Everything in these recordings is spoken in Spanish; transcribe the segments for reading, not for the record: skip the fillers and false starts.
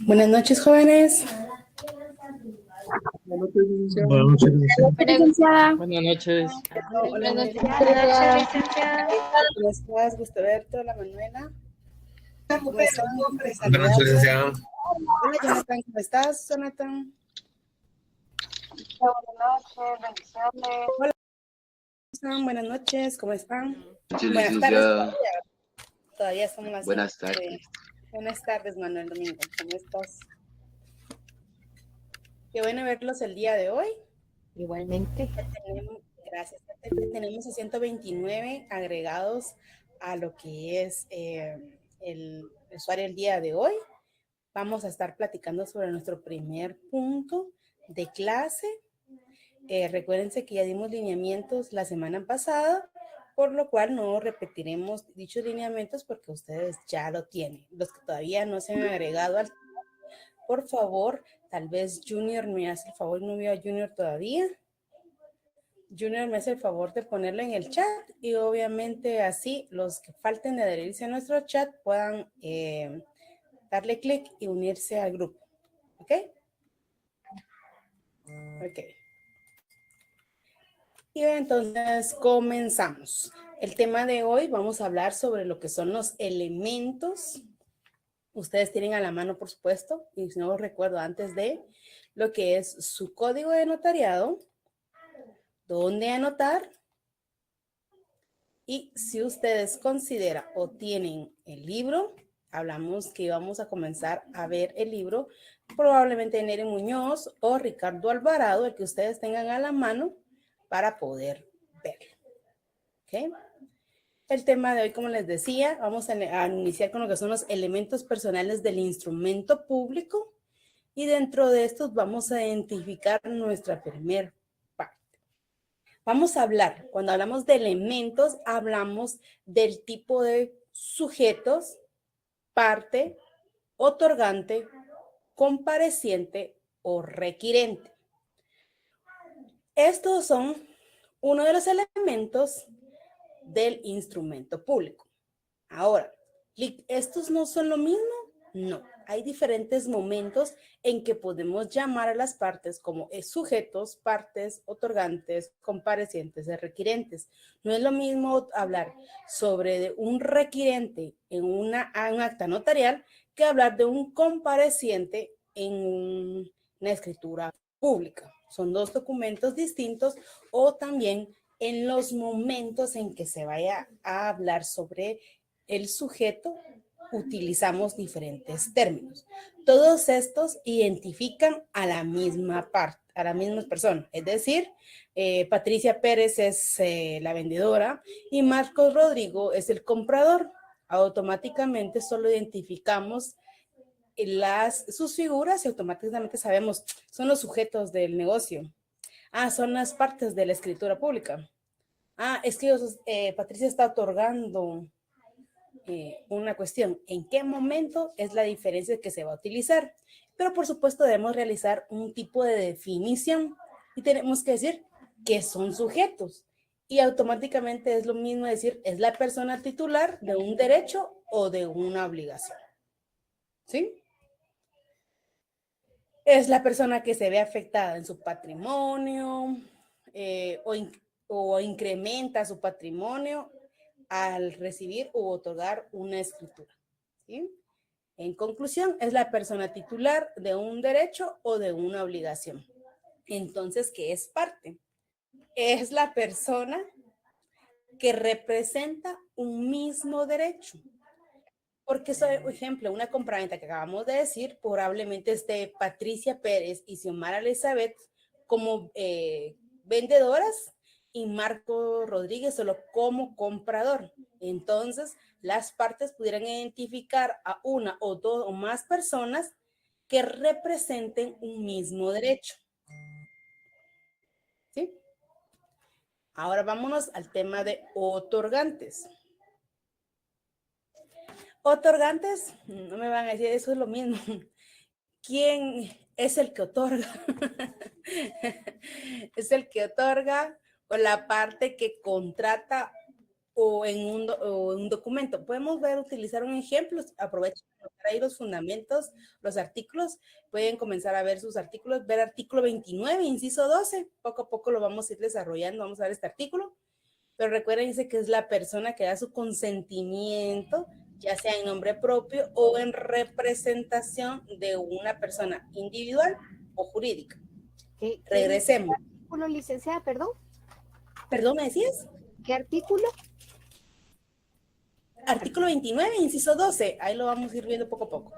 Buenas noches, jóvenes. Buenas noches, licenciado. Buenas noches, licenciado. Licenciada. Buenas noches. Hola, Buenas María. noches, licenciada. ¿Cómo estás? Gusto verte. Hola, Manuela. ¿Cómo están? Te Buenas noches, saludamos. licenciado. Hola, Jonathan. ¿Cómo estás, Jonathan? Buenas noches, bendiciones. Hola, ¿cómo están? Buenas noches. ¿Cómo están? Noches, Buenas tardes. licenciada. Todavía estamos las Buenas 11. tardes. Buenas tardes, Manuel Domingo. ¿Cómo estás? Qué bueno verlos el día de hoy. Igualmente. Gracias. Tenemos a 129 agregados a lo que es el usuario el día de hoy. Vamos a estar platicando sobre nuestro primer punto de clase. Recuérdense que ya dimos lineamientos la semana pasada, por lo cual no repetiremos dichos lineamientos porque ustedes ya lo tienen. Los que todavía no se han agregado al... Por favor, tal vez Junior me hace el favor, no veo a Junior todavía. Junior me hace el favor de ponerlo en el chat y obviamente así los que falten de adherirse a nuestro chat puedan darle clic y unirse al grupo. ¿Ok? Ok. Y entonces comenzamos. El tema de hoy vamos a hablar sobre lo que son los elementos. Ustedes tienen a la mano, por supuesto, y si no recuerdo antes de lo que es su código de notariado, dónde anotar. Y si ustedes consideran o tienen el libro, hablamos que vamos a comenzar a ver el libro, probablemente Nere Muñoz o Ricardo Alvarado, el que ustedes tengan a la mano para poder verlo. ¿Ok? El tema de hoy, como les decía, vamos a iniciar con lo que son los elementos personales del instrumento público y dentro de estos vamos a identificar nuestra primer parte. Vamos a hablar, cuando hablamos de elementos, hablamos del tipo de sujetos, parte, otorgante, compareciente o requirente. Estos son uno de los elementos del instrumento público. Ahora, ¿estos no son lo mismo? No, hay diferentes momentos en que podemos llamar a las partes como sujetos, partes, otorgantes, comparecientes y requirentes. No es lo mismo hablar sobre un requirente en un acta notarial que hablar de un compareciente en una escritura pública. Son dos documentos distintos o también en los momentos en que se vaya a hablar sobre el sujeto, utilizamos diferentes términos. Todos estos identifican a la misma parte, a la misma persona. Es decir, Patricia Pérez es la vendedora y Marcos Rodrigo es el comprador. Automáticamente solo identificamos sus figuras y automáticamente sabemos, son los sujetos del negocio. Son las partes de la escritura pública. Es que Patricia está otorgando una cuestión. ¿En qué momento es la diferencia que se va a utilizar? Pero por supuesto debemos realizar un tipo de definición y tenemos que decir que son sujetos. Y automáticamente es lo mismo decir, es la persona titular de un derecho o de una obligación. ¿Sí? Es la persona que se ve afectada en su patrimonio o incrementa su patrimonio al recibir u otorgar una escritura. ¿Sí? En conclusión, es la persona titular de un derecho o de una obligación. Entonces, ¿qué es parte? Es la persona que representa un mismo derecho. Porque, por ejemplo, una compraventa que acabamos de decir, probablemente esté Patricia Pérez y Xiomara Elizabeth como vendedoras y Marco Rodríguez solo como comprador. Entonces, las partes pudieran identificar a una o dos o más personas que representen un mismo derecho. ¿Sí? Ahora vámonos al tema de otorgantes. Otorgantes, no me van a decir, eso es lo mismo. ¿Quién es el que otorga? Es el que otorga o la parte que contrata o en un documento. Podemos utilizar un ejemplo, aprovechen ahí los fundamentos, los artículos, pueden comenzar a ver sus artículos, ver artículo 29, inciso 12, poco a poco lo vamos a ir desarrollando, vamos a ver este artículo, pero recuerden dice que es la persona que da su consentimiento, ya sea en nombre propio o en representación de una persona individual o jurídica. Regresemos. ¿Qué artículo, licenciada, perdón? ¿Perdón, me decías? ¿Qué artículo? Artículo 29, inciso 12. Ahí lo vamos a ir viendo poco a poco.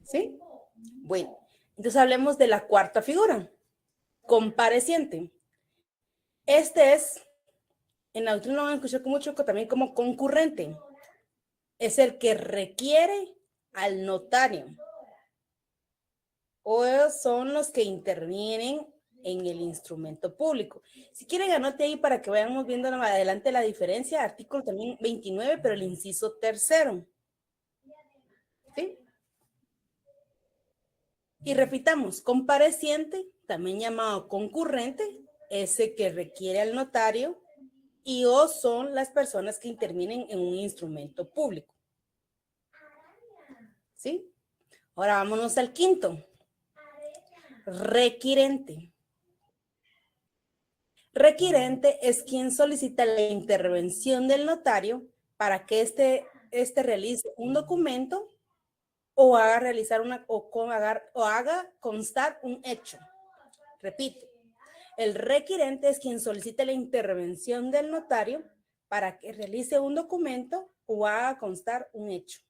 ¿Sí? Bueno, entonces hablemos de la cuarta figura. Compareciente. Este es, en la doctrina lo van a escuchar mucho también como concurrente. Es el que requiere al notario. O son los que intervienen en el instrumento público. Si quieren, anote ahí para que vayamos viendo más adelante la diferencia. Artículo también 29, pero el inciso tercero. ¿Sí? Y repitamos, compareciente, también llamado concurrente, ese que requiere al notario y o son las personas que intervienen en un instrumento público. ¿Sí? Ahora vámonos al quinto. Requirente. Requirente es quien solicita la intervención del notario para que éste realice un documento o haga realizar o haga constar un hecho. Repito, el requirente es quien solicita la intervención del notario para que realice un documento o haga constar un hecho.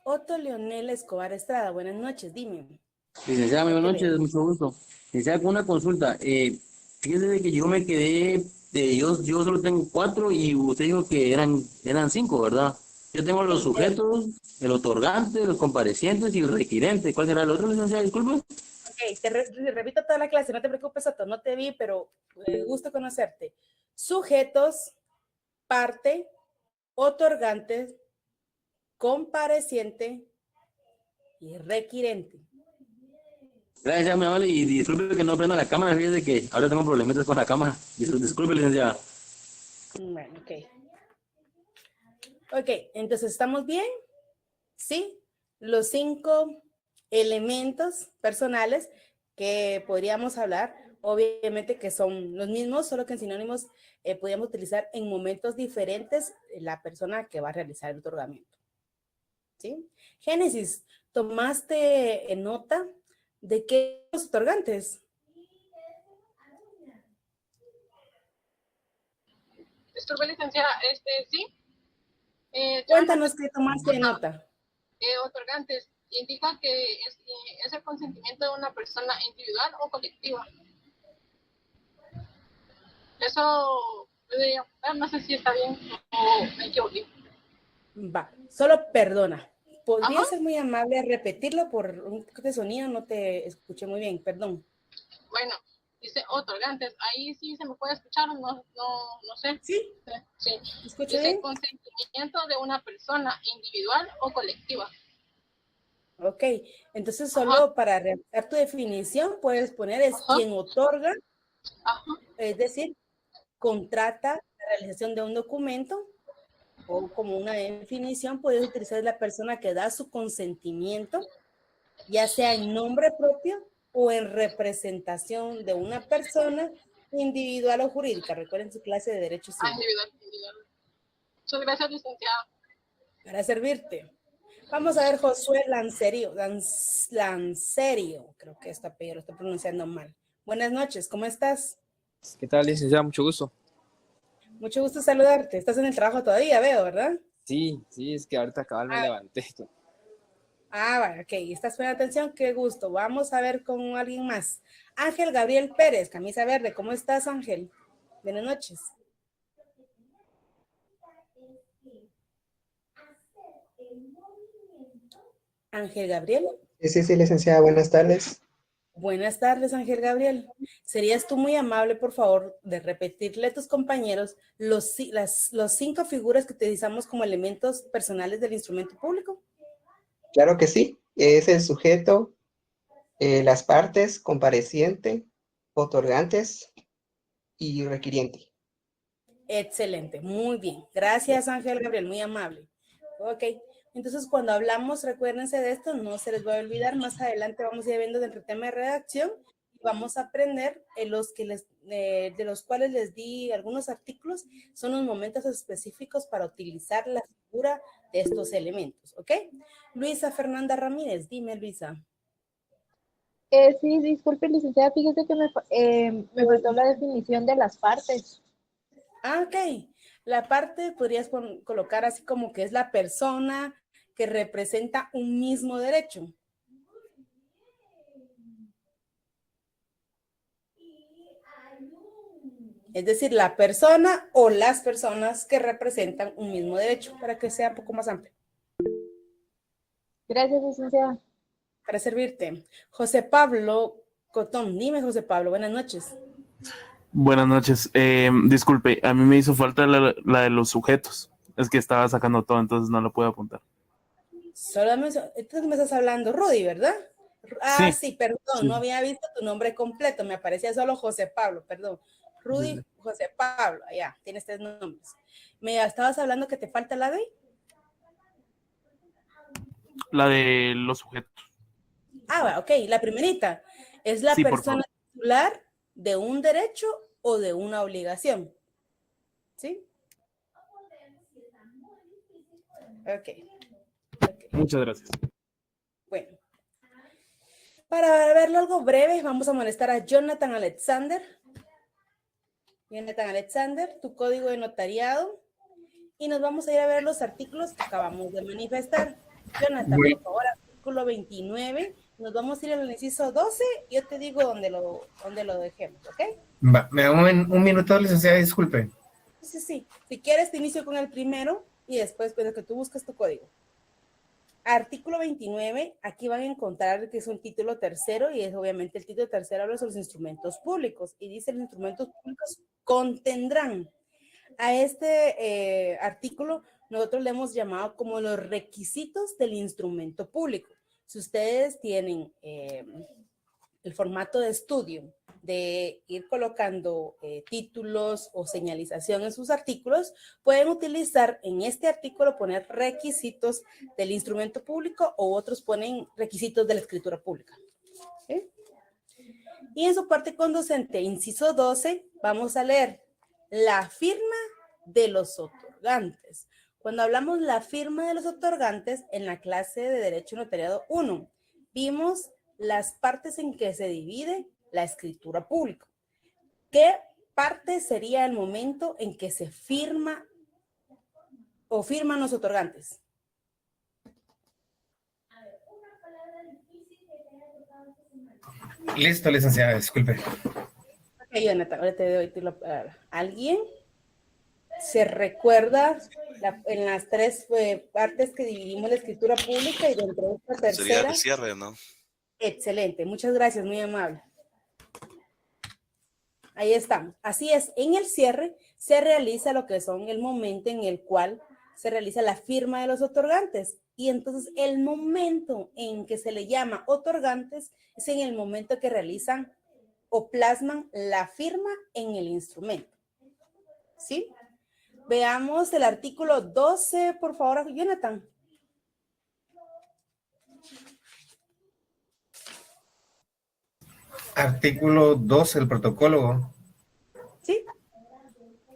Otto Leonel Escobar Estrada, buenas noches, dime. Licenciada, muy buenas noches, mucho gusto. Licenciada, con una consulta. Fíjese de que yo me quedé, yo solo tengo 4 y usted dijo que eran 5, ¿verdad? Yo tengo los sujetos, el otorgante, los comparecientes y el requirente. ¿Cuál será el otro, licenciada? Disculpe. Ok, te repito toda la clase, no te preocupes, Otto, no te vi, pero gusto conocerte. Sujetos, parte, otorgante, compareciente y requirente. Gracias, mi amable, y disculpe que no prenda la cámara, fíjese que ahora tengo problemas con la cámara. Disculpe, licenciada. Bueno, ok. Ok, entonces, ¿estamos bien? Sí, los 5 elementos personales que podríamos hablar, obviamente que son los mismos, solo que en sinónimos podríamos utilizar en momentos diferentes la persona que va a realizar el otorgamiento. ¿Sí? Génesis, ¿tomaste nota de qué los otorgantes? Disculpe, licenciada, sí. Cuéntanos qué tomaste nota. Otorgantes indica que es el consentimiento de una persona individual o colectiva. Eso no sé si está bien o me equivoqué. Va, solo perdona. ¿Podría Ajá. ser muy amable a repetirlo por un de sonido? No te escuché muy bien, perdón. Bueno, dice otorgantes. Ahí sí se me puede escuchar, no sé. ¿Sí? Sí. ¿Escuché Dice bien? consentimiento de una persona individual o colectiva. Ok, entonces solo para realizar tu definición puedes poner es quien otorga, es decir, contrata la realización de un documento o como una definición puedes utilizar la persona que da su consentimiento, ya sea en nombre propio o en representación de una persona individual o jurídica. Recuerden su clase de Derecho Civil. Individual. Muchas gracias, licenciada. Para servirte. Vamos a ver Josué Lancerio, creo que este apellido lo estoy pronunciando mal. Buenas noches, ¿cómo estás? ¿Qué tal, licenciada? Mucho gusto. Mucho gusto saludarte. Estás en el trabajo todavía, veo, ¿verdad? Sí, es que ahorita cabal me levanté. Bueno, ok, estás poniendo atención, qué gusto. Vamos a ver con alguien más. Ángel Gabriel Pérez, camisa verde, ¿cómo estás, Ángel? Buenas noches. Ángel Gabriel. Sí, licenciada, buenas tardes. Buenas tardes, Ángel Gabriel. ¿Serías tú muy amable, por favor, de repetirle a tus compañeros los 5 figuras que utilizamos como elementos personales del instrumento público? Claro que sí. Es el sujeto, Las partes, compareciente, otorgantes y requiriente. Excelente, muy bien. Gracias, Ángel Gabriel, muy amable. Ok, entonces cuando hablamos, recuérdense de esto, no se les va a olvidar. Más adelante vamos a ir viendo dentro del tema de redacción y vamos a aprender de los cuales les di algunos artículos, son los momentos específicos para utilizar la figura de estos elementos, ¿ok? Luisa Fernanda Ramírez, dime, Luisa. Sí, disculpe, licenciada, fíjese que me faltó la definición de las partes. Ah, ok. La parte podrías colocar así como que es la persona que representa un mismo derecho. Es decir, la persona o las personas que representan un mismo derecho, para que sea un poco más amplio. Gracias, licenciada. Para servirte. José Pablo Cotón, dime, José Pablo, buenas noches. Buenas noches. Disculpe, a mí me hizo falta la de los sujetos. Es que estaba sacando todo, entonces no lo puedo apuntar. Entonces me estás hablando, Rudy, ¿verdad? Ah, Sí, sí, perdón, sí. no había visto tu nombre completo, me aparecía solo José Pablo, perdón. Rudy, José Pablo, ya, tienes 3 nombres. Me estabas hablando que te falta la de... La de los sujetos. Ah, ok, la primerita. Es la Sí, por persona favor. titular de un derecho o de una obligación. ¿Sí? Ok. Muchas gracias. Bueno. Para verlo algo breve, vamos a molestar a Jonathan Alexander. Jonathan Alexander, tu código de notariado. Y nos vamos a ir a ver los artículos que acabamos de manifestar. Jonathan, por favor, artículo 29. Nos vamos a ir al inciso 12. Yo te digo dónde lo dejemos, ¿ok? Me da un minuto, licenciada, disculpe. Sí. Si quieres, te inicio con el primero y después, pues, que tú busques tu código. Artículo 29, aquí van a encontrar que es un título tercero y es obviamente el título tercero habla sobre los instrumentos públicos y dice los instrumentos públicos contendrán. A este artículo nosotros le hemos llamado como los requisitos del instrumento público. Si ustedes tienen el formato de estudio de ir colocando títulos o señalización en sus artículos, pueden utilizar en este artículo poner requisitos del instrumento público o otros ponen requisitos de la escritura pública. ¿Sí? Y en su parte conducente, inciso 12, vamos a leer la firma de los otorgantes. Cuando hablamos la firma de los otorgantes, en la clase de Derecho Notariado 1, vimos las partes en que se divide la escritura pública. ¿Qué parte sería el momento en que se firma o firman los otorgantes? Listo, licenciada, disculpe. Ok, Jonathan, ahora te doy la palabra. ¿Alguien se recuerda en las 3 partes que dividimos la escritura pública y dentro de esta tercera? Sería el cierre, ¿no? Excelente, muchas gracias, muy amable. Ahí estamos. Así es, en el cierre se realiza lo que son el momento en el cual se realiza la firma de los otorgantes. Y entonces el momento en que se le llama otorgantes es en el momento que realizan o plasman la firma en el instrumento. ¿Sí? Veamos el artículo 12, por favor, Jonathan. Artículo 2, el protocolo. ¿Sí?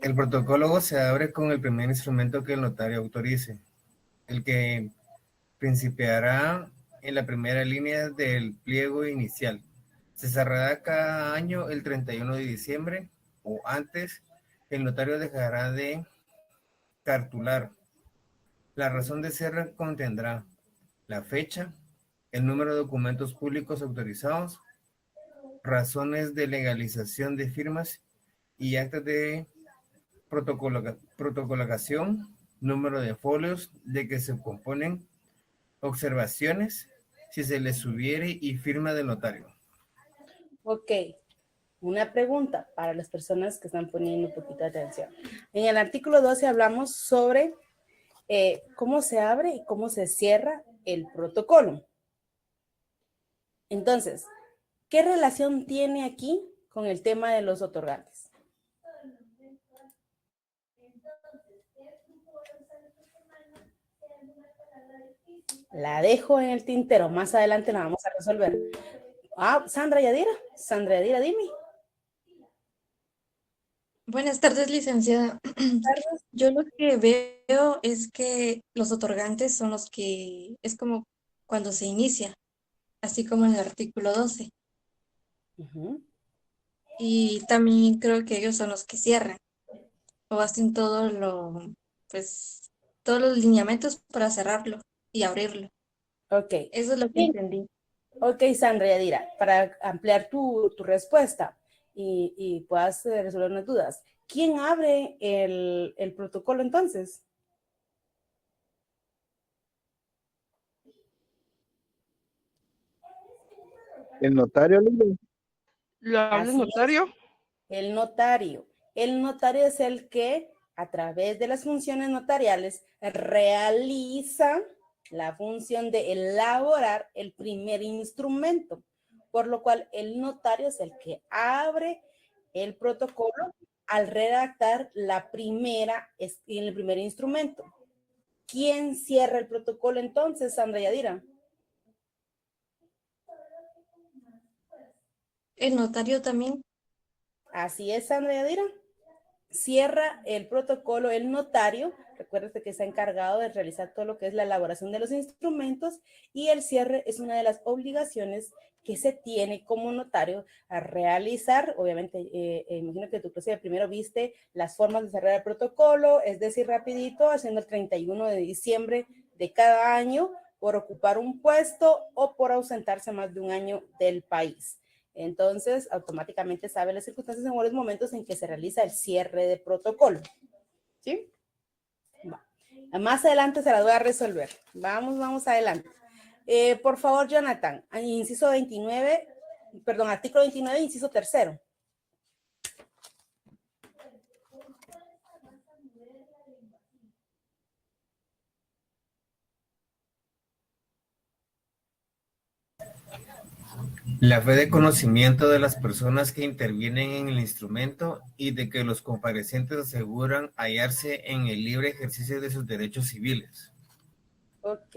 El protocolo se abre con el primer instrumento que el notario autorice, el que principiará en la primera línea del pliego inicial. Se cerrará cada año el 31 de diciembre o antes. El notario dejará de cartular. La razón de cierre contendrá la fecha, el número de documentos públicos autorizados, razones de legalización de firmas y actas de protocolación, número de folios de que se componen, observaciones, si se les hubiere y firma del notario. Ok. Una pregunta para las personas que están poniendo un poquito de atención. En el artículo 12 hablamos sobre cómo se abre y cómo se cierra el protocolo. Entonces, ¿Qué relación tiene aquí con el tema de los otorgantes? La dejo en el tintero, más adelante la vamos a resolver. Sandra Yadira, dime. Buenas tardes, licenciada. Yo lo que veo es que los otorgantes son los que, es como cuando se inicia, así como en el artículo 12. Ujú. Y también creo que ellos son los que cierran o hacen pues, todos los lineamientos para cerrarlo y abrirlo. Ok. Eso es lo que Bien. entendí. Ok, Sandra Yadira, para ampliar tu respuesta y puedas resolver unas dudas. ¿Quién abre el protocolo entonces? ¿El notario, Lili? ¿Lo habla el Así es, notario? el notario. El notario es el que, a través de las funciones notariales, realiza la función de elaborar el primer instrumento, por lo cual el notario es el que abre el protocolo al redactar el primer instrumento. ¿Quién cierra el protocolo entonces, Sandra Yadira? El notario también. Así es, Sandra Yadira. Cierra el protocolo el notario. Recuérdate que está encargado de realizar todo lo que es la elaboración de los instrumentos, y el cierre es una de las obligaciones que se tiene como notario a realizar. Obviamente, imagino que tú primero viste las formas de cerrar el protocolo, es decir, rapidito, haciendo el 31 de diciembre de cada año por ocupar un puesto o por ausentarse más de un año del país. Entonces, automáticamente sabe las circunstancias en los momentos en que se realiza el cierre de protocolo. ¿Sí? Va. Más adelante se las voy a resolver. Vamos adelante. Por favor, Jonathan, inciso 29, perdón, artículo 29, inciso tercero. La fe de conocimiento de las personas que intervienen en el instrumento y de que los comparecientes aseguran hallarse en el libre ejercicio de sus derechos civiles. Ok.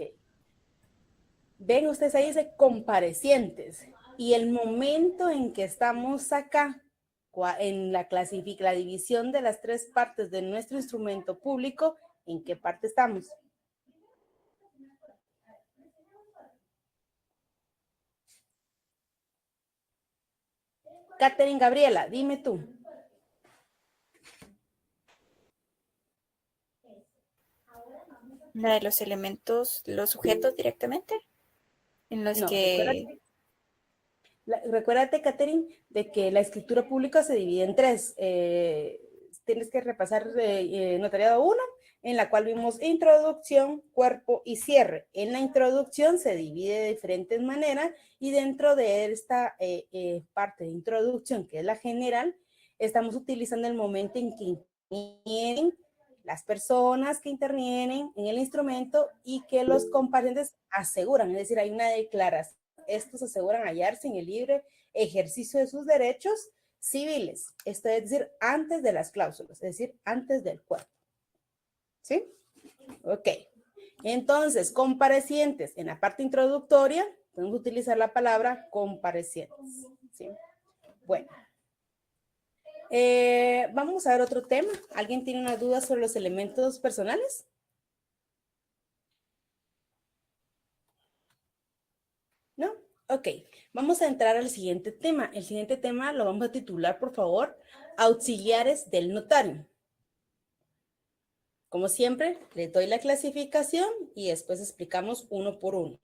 Ven ustedes ahí, dice comparecientes. Y el momento en que estamos acá, en la división de las tres partes de nuestro instrumento público, ¿en qué parte estamos? Catherine Gabriela, dime tú. La de los elementos, los sujetos directamente, en los No, que... Recuérdate, Catherine, de que la escritura pública se divide en tres. Tienes que repasar notariado 1, en la cual vimos introducción, cuerpo y cierre. En la introducción se divide de diferentes maneras, y dentro de esta parte de introducción, que es la general, estamos utilizando el momento en que intervienen las personas que intervienen en el instrumento y que los comparecientes aseguran, es decir, hay una declaración. Estos aseguran hallarse en el libre ejercicio de sus derechos civiles. Esto es decir, antes de las cláusulas, es decir, antes del cuerpo. ¿Sí? Ok. Entonces, comparecientes. En la parte introductoria, podemos utilizar la palabra comparecientes. ¿Sí? Bueno. Vamos a ver otro tema. ¿Alguien tiene una duda sobre los elementos personales? ¿No? Ok, vamos a entrar al siguiente tema. El siguiente tema lo vamos a titular, por favor, auxiliares del notario. Como siempre, les doy la clasificación y después explicamos uno por uno.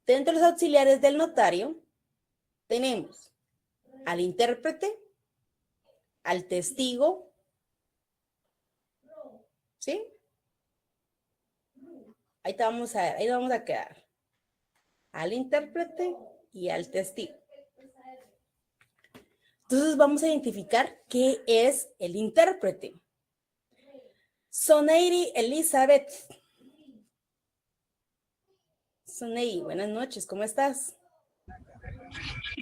Dentro de los auxiliares del notario, tenemos al intérprete, al testigo, ¿sí? Ahí vamos a quedar. Al intérprete y al testigo. Entonces vamos a identificar qué es el intérprete. Soneiri Elizabeth. Soneiri, buenas noches, ¿cómo estás?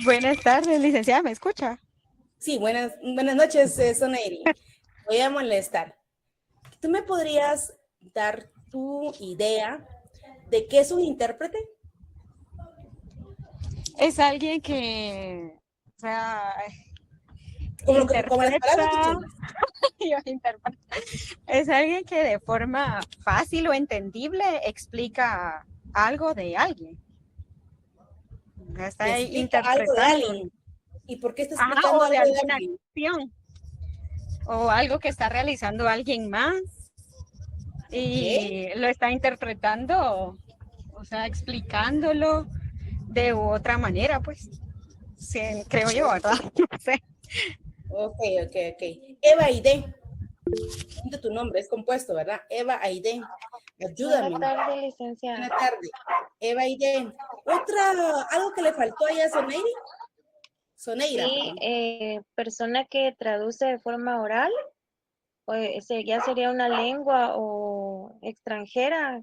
Buenas tardes, licenciada, ¿me escucha? Sí, buenas noches, Soneiri. Voy a molestar. ¿Tú me podrías dar tu idea de qué es un intérprete? Es alguien que, o sea, Como las palabras de interpreta, Chumel. es alguien que de forma fácil o entendible explica algo de alguien. Le Está explica algo de interpretando. alguien. ¿Y por qué está Ajá, explicando o de algo de alguna alguien? acción, o algo que está realizando alguien más ¿Qué? y lo está interpretando, o sea, explicándolo de otra manera, pues, sí, creo yo, ¿verdad? No sé. Ok. Eva Aide. Tu nombre es compuesto, ¿verdad? Eva Aide. Ayúdame. Buenas tardes, licenciada. Buenas tardes. Eva Aide. Algo que le faltó allá a Soneira. Soneira, Sí, perdón. persona que traduce de forma oral, o ya sería una lengua o extranjera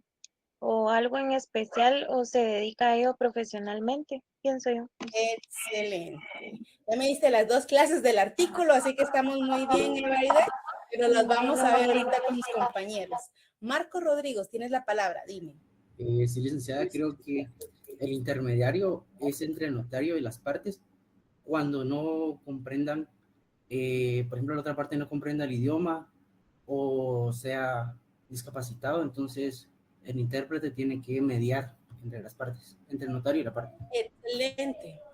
o algo en especial o se dedica a ello profesionalmente, pienso yo. Excelente. Ya me diste las dos clases del artículo, así que estamos muy bien, Eva Aide, pero las vamos a ver ahorita con mis compañeros. Marco Rodríguez, tienes la palabra, dime. Sí, licenciada, creo que el intermediario es entre el notario y las partes cuando no comprendan, por ejemplo, la otra parte no comprenda el idioma o sea discapacitado, entonces el intérprete tiene que mediar entre las partes, entre el notario y la parte.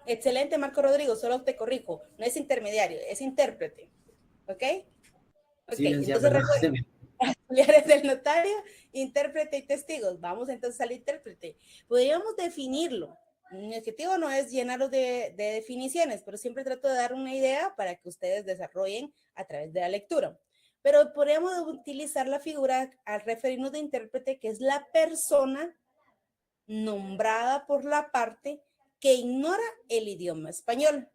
Excelente, Marco Rodríguez, solo te corrijo, no es intermediario, es intérprete, ¿ok? Sí, licenciada, Entonces perdón. recuerden, auxiliares del notario, intérprete y testigos. Vamos entonces al intérprete. Podríamos definirlo. Mi objetivo no es llenarlos de definiciones, pero siempre trato de dar una idea para que ustedes desarrollen a través de la lectura. Pero podríamos utilizar la figura al referirnos de intérprete, que es la persona nombrada por la parte que ignora el idioma español.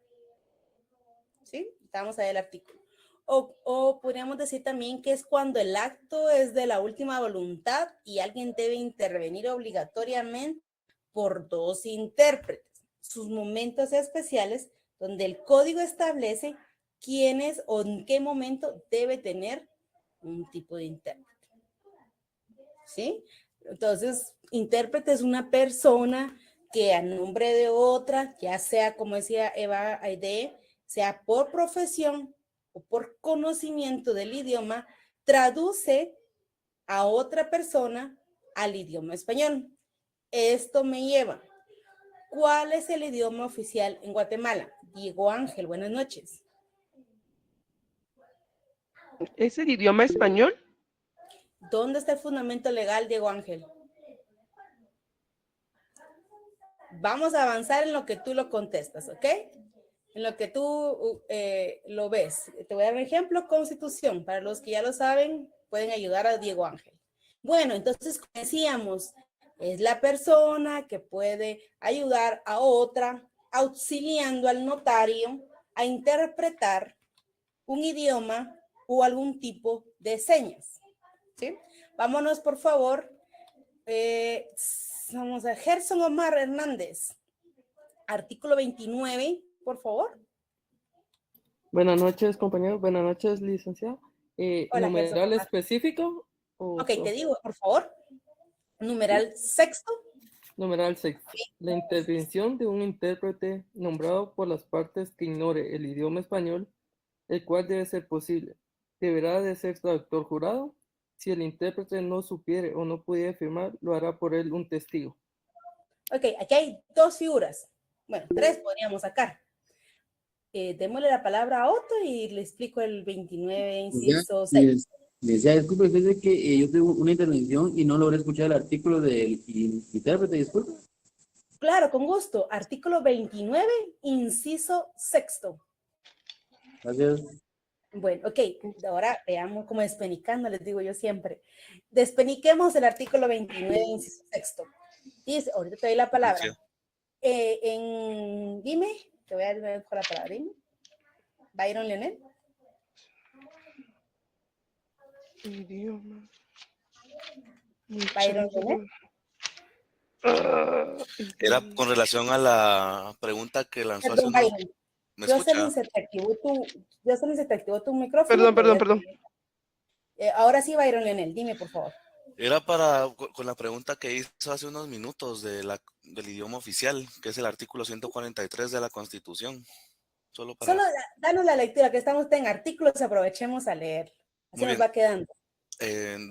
¿Sí? Vamos a ver el artículo. O podríamos decir también que es cuando el acto es de la última voluntad y alguien debe intervenir obligatoriamente por dos intérpretes. Sus momentos especiales donde el código establece quiénes o en qué momento debe tener un tipo de intérprete. ¿Sí? Entonces, intérprete es una persona que a nombre de otra, ya sea, como decía Eva Aide, sea por profesión o por conocimiento del idioma, traduce a otra persona al idioma español. Esto me lleva, ¿cuál es el idioma oficial en Guatemala? Diego Ángel, buenas noches. ¿Es el idioma español? ¿Dónde está el fundamento legal, Diego Ángel? Vamos a avanzar en lo que tú lo contestas, ¿ok? En lo que tú lo ves. Te voy a dar un ejemplo, Constitución. Para los que ya lo saben, pueden ayudar a Diego Ángel. Bueno, entonces, como decíamos, es la persona que puede ayudar a otra, auxiliando al notario a interpretar un idioma o algún tipo de señas. ¿Sí? Vámonos, por favor. Vamos a Gerson Omar Hernández. Artículo 29, por favor. Buenas noches, compañeros. Buenas noches, licenciado. Hola, Gerson ¿Numeral Omar. específico? Ok, te digo, por favor. Numeral sexto. Numeral sexto. La intervención de un intérprete nombrado por las partes que ignore el idioma español, el cual debe ser posible. Deberá de ser traductor jurado. Si el intérprete no supiere o no pudiera firmar, lo hará por él un testigo. Ok, aquí hay dos figuras. Bueno, tres podríamos sacar. Démosle la palabra a Otto y le explico el 29, inciso 6. Decía, disculpe, fíjese que yo tengo una intervención y no logré escuchar el artículo del intérprete, disculpe. Claro, con gusto. Artículo 29, inciso 6. Gracias. Bueno, ok, ahora veamos cómo despenicando, les digo yo siempre. Despeniquemos el artículo 29, inciso 6. Dice, ahorita te doy la palabra. Dime, te voy a dar la palabra, dime. Byron Leonel. Idioma. Byron Leonel. Era con relación a la pregunta que lanzó hace Perdón, unos... Byron. ¿Me escucha? Jocelyn, se te activó tu micrófono. Perdón. Ahora sí, Byron Leonel, dime por favor. Era con la pregunta que hizo hace unos minutos del idioma oficial, que es el artículo 143 de la Constitución. Solo danos la lectura, que estamos en artículos, aprovechemos a leer. Así nos va quedando.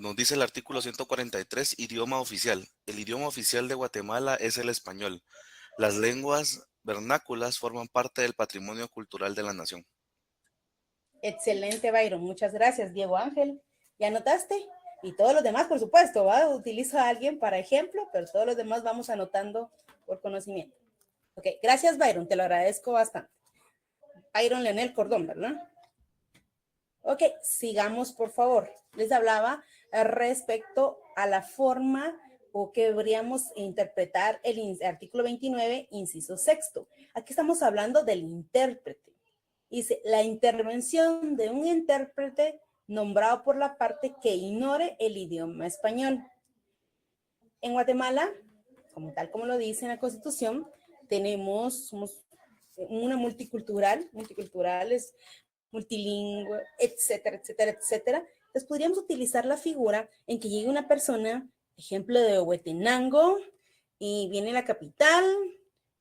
Nos dice el artículo 143, idioma oficial. El idioma oficial de Guatemala es el español. Las lenguas vernáculas forman parte del patrimonio cultural de la nación. Excelente, Byron. Muchas gracias, Diego Ángel. ¿Ya anotaste? Y todos los demás, por supuesto, ¿va? Utilizo a alguien para ejemplo, pero todos los demás vamos anotando por conocimiento. Ok, gracias, Byron. Te lo agradezco bastante. Byron Leonel Cordón, ¿verdad? Ok, sigamos, por favor. Les hablaba respecto a la forma o que deberíamos interpretar el artículo 29, inciso sexto. Aquí estamos hablando del intérprete. Dice, la intervención de un intérprete nombrado por la parte que ignore el idioma español. En Guatemala, como lo dice en la Constitución, somos una multicultural es multilingüe, etcétera, etcétera, etcétera. Entonces podríamos utilizar la figura en que llegue una persona, ejemplo de Huehuetenango, y viene a la capital,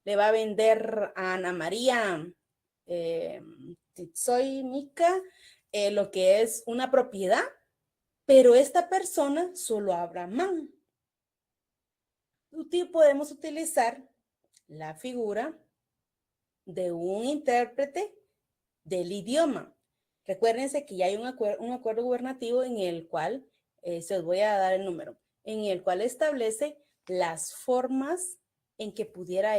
le va a vender a Ana María Titsoy Mica lo que es una propiedad, pero esta persona solo habla man. Podemos utilizar la figura de un intérprete del idioma. Recuérdense que ya hay un acuerdo gubernativo en el cual, se os voy a dar el número, en el cual establece las formas en que pudiera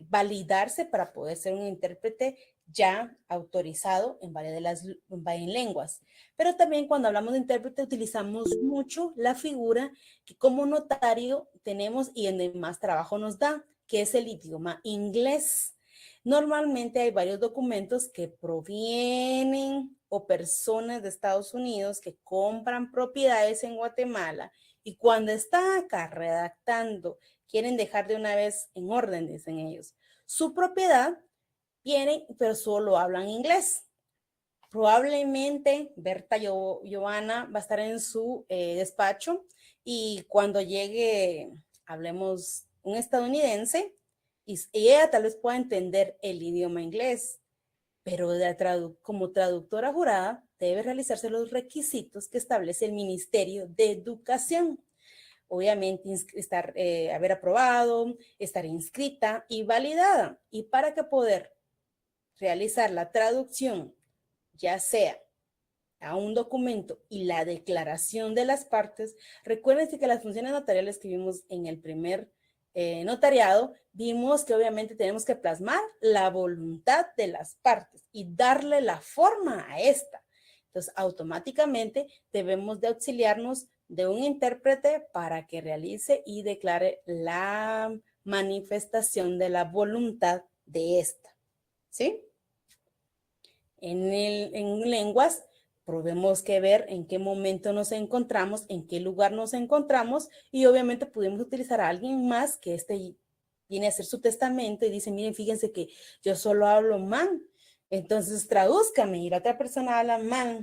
validarse para poder ser un intérprete ya autorizado en varias lenguas. Pero también cuando hablamos de intérprete utilizamos mucho la figura que como notario tenemos y en más trabajo nos da, que es el idioma inglés. Normalmente hay varios documentos que provienen o personas de Estados Unidos que compran propiedades en Guatemala y cuando están acá redactando, quieren dejar de una vez en orden, dicen ellos, su propiedad, vienen, pero solo hablan inglés. Probablemente Berta Giovanna va a estar en su despacho y cuando llegue, hablemos, un estadounidense, y ella tal vez pueda entender el idioma inglés, pero como traductora jurada debe realizarse los requisitos que establece el Ministerio de Educación. Obviamente haber aprobado, estar inscrita y validada. Y para que poder realizar la traducción, ya sea a un documento y la declaración de las partes, recuerden que las funciones notariales que vimos en el primer notariado, vimos que obviamente tenemos que plasmar la voluntad de las partes y darle la forma a esta. Entonces, automáticamente debemos de auxiliarnos de un intérprete para que realice y declare la manifestación de la voluntad de esta. ¿Sí? En lenguas, tenemos que ver en qué momento nos encontramos, en qué lugar nos encontramos y obviamente podemos utilizar a alguien más que viene a hacer su testamento y dice, miren, fíjense que yo solo hablo man, entonces tradúzcame y la otra persona habla man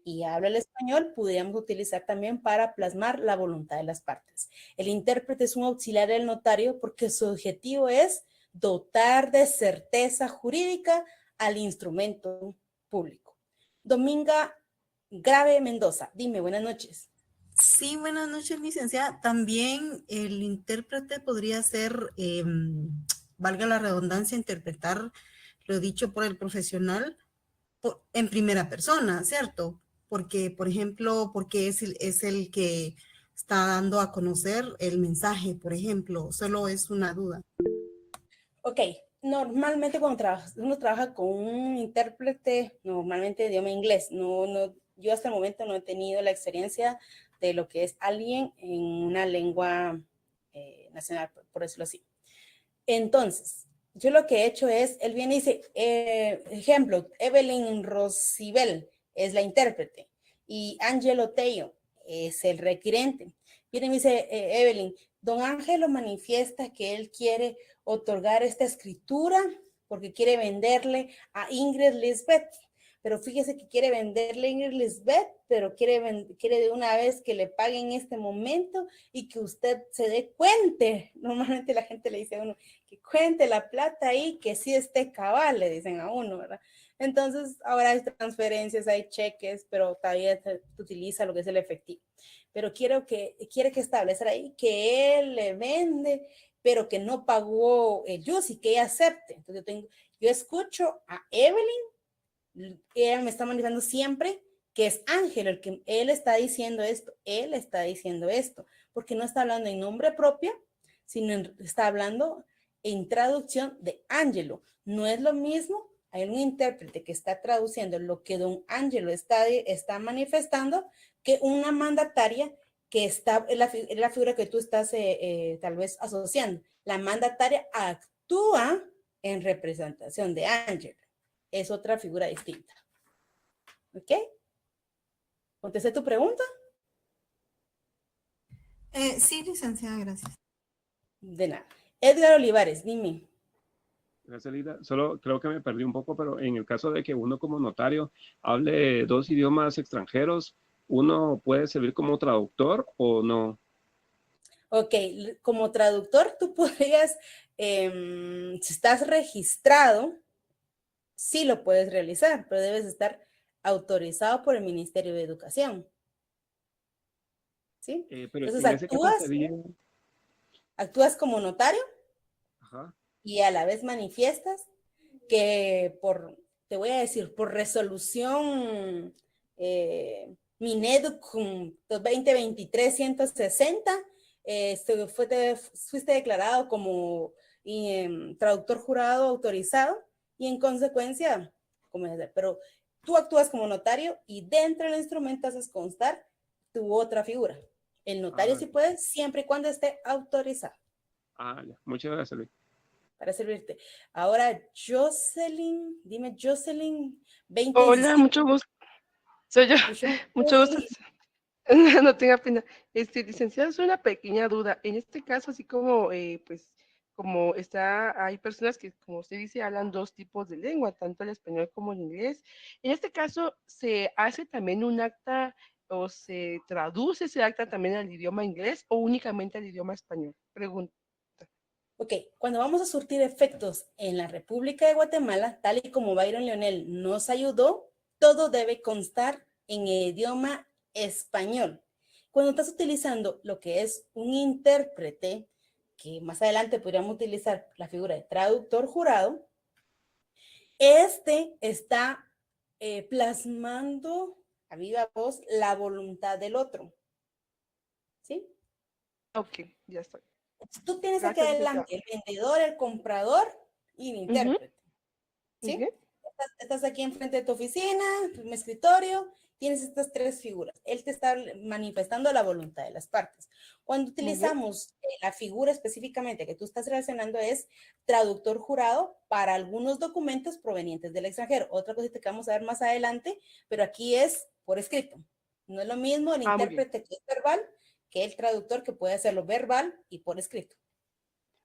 y habla el español, podríamos utilizar también para plasmar la voluntad de las partes. El intérprete es un auxiliar del notario porque su objetivo es dotar de certeza jurídica al instrumento público. Dominga Grave Mendoza, dime, buenas noches. Sí, buenas noches, licenciada. También el intérprete podría ser, valga la redundancia, interpretar lo dicho por el profesional en primera persona, ¿cierto? Porque, por ejemplo, porque es el que está dando a conocer el mensaje, por ejemplo, solo es una duda. Ok, normalmente cuando uno trabaja con un intérprete, normalmente de idioma inglés, yo hasta el momento no he tenido la experiencia de lo que es alguien en una lengua nacional, por decirlo así. Entonces, yo lo que he hecho es, él viene y dice, ejemplo, Evelyn Rosibel es la intérprete y Angelo Tello es el requirente. Viene y me dice, Evelyn, Don Ángelo manifiesta que él quiere otorgar esta escritura porque quiere venderle a Ingrid Lisbeth. Pero fíjese que quiere venderle a Ingrid Lisbeth, pero quiere de una vez que le pague en este momento y que usted se dé cuenta. Normalmente la gente le dice a uno que cuente la plata ahí, que sí esté cabal, le dicen a uno, ¿verdad? Entonces, ahora hay transferencias, hay cheques, pero todavía se utiliza lo que es el efectivo. Pero quiere que establecer ahí que él le vende, pero que no pagó el y que ella acepte. Entonces, yo escucho a Evelyn, ella me está manifestando siempre que es Ángel el que él está diciendo esto, porque no está hablando en nombre propio, sino está hablando en traducción de Ángelo. No es lo mismo, hay un intérprete que está traduciendo lo que don Ángelo está manifestando que una mandataria que está en la figura que tú estás tal vez asociando. La mandataria actúa en representación de Ángelo. Es otra figura distinta. ¿Ok? ¿Contesté tu pregunta? Sí, licenciada, gracias. De nada. Edgar Olivares, dime. Gracias, Lida. Solo creo que me perdí un poco, pero en el caso de que uno como notario hable 2 idiomas extranjeros, ¿uno puede servir como traductor o no? Ok, como traductor tú podrías, si estás registrado, sí lo puedes realizar, pero debes estar autorizado por el Ministerio de Educación. ¿Sí? Pero Entonces en ese caso sería... actúas como notario. Ajá. Y a la vez manifiestas que te voy a decir, por resolución Mineduc 2023-160, fuiste declarado como traductor jurado autorizado y en consecuencia, pero tú actúas como notario y dentro del instrumento haces constar tu otra figura. El notario sí puede, siempre y cuando esté autorizado. Ya. Muchas gracias, Luis. Para servirte. Ahora, Jocelyn, dime, Jocelyn, 20. Hola, mucho gusto. Soy yo. Mucho gusto. No tenga pena. Licenciada, es una pequeña duda. En este caso, así como, pues, como hay personas que, como usted dice, hablan 2 tipos de lengua, tanto el español como el inglés. En este caso, ¿se hace también un acta o se traduce ese acta también al idioma inglés o únicamente al idioma español? Pregunta. Ok, cuando vamos a surtir efectos en la República de Guatemala, tal y como Byron Leonel nos ayudó, todo debe constar en el idioma español. Cuando estás utilizando lo que es un intérprete, que más adelante podríamos utilizar la figura de traductor jurado, este está plasmando a viva voz la voluntad del otro. ¿Sí? Ok, ya estoy. Tú tienes aquí adelante el vendedor, el comprador y el intérprete. ¿Sí? Estás aquí enfrente de tu oficina, tu escritorio, tienes estas 3 figuras. Él te está manifestando la voluntad de las partes. Cuando utilizamos la figura específicamente que tú estás relacionando es traductor jurado para algunos documentos provenientes del extranjero. Otra cosita que vamos a ver más adelante, pero aquí es por escrito. No es lo mismo el intérprete que es verbal que el traductor que puede hacerlo verbal y por escrito.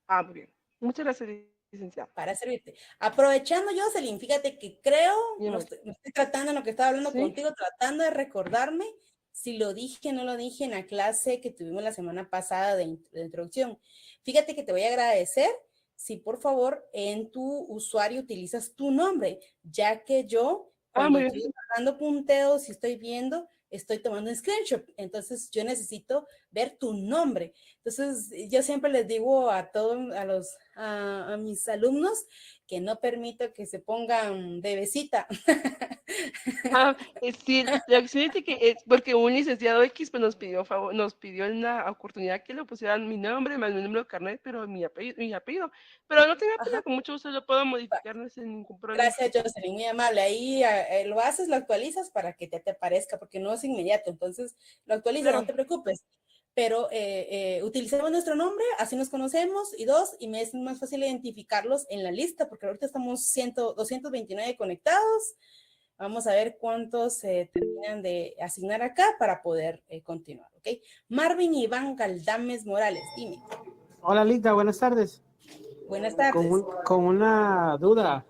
Muy bien. Muchas gracias, licenciada. Para servirte. Aprovechando, Jocelyn, fíjate que creo, me estoy tratando en lo que estaba hablando contigo, tratando de recordarme si lo dije o no lo dije en la clase que tuvimos la semana pasada de introducción. Fíjate que te voy a agradecer si por favor en tu usuario utilizas tu nombre, ya que yo cuando estoy dando punteos y estoy viendo, estoy tomando un screenshot, entonces yo necesito ver tu nombre. Entonces yo siempre les digo a todos, a mis alumnos que no permito que se pongan de besita. Sí, la cuestión es que es porque un licenciado X pues nos pidió en la oportunidad que le pusieran mi nombre, más mi número de carnet, pero mi apellido. Pero no tenga pena, con mucho gusto lo puedo modificar, no es ningún problema. Gracias, Jocelyn, muy amable. Ahí lo haces, lo actualizas para que te aparezca, porque no es inmediato, entonces lo actualizas, no te preocupes. Pero utilicemos nuestro nombre, así nos conocemos, y 2, y me es más fácil identificarlos en la lista, porque ahorita estamos 229 conectados. Vamos a ver cuántos se terminan de asignar acá para poder continuar, ¿ok? Marvin Iván Galdames Morales, dime. Hola Lita, buenas tardes. Buenas tardes. Con una duda.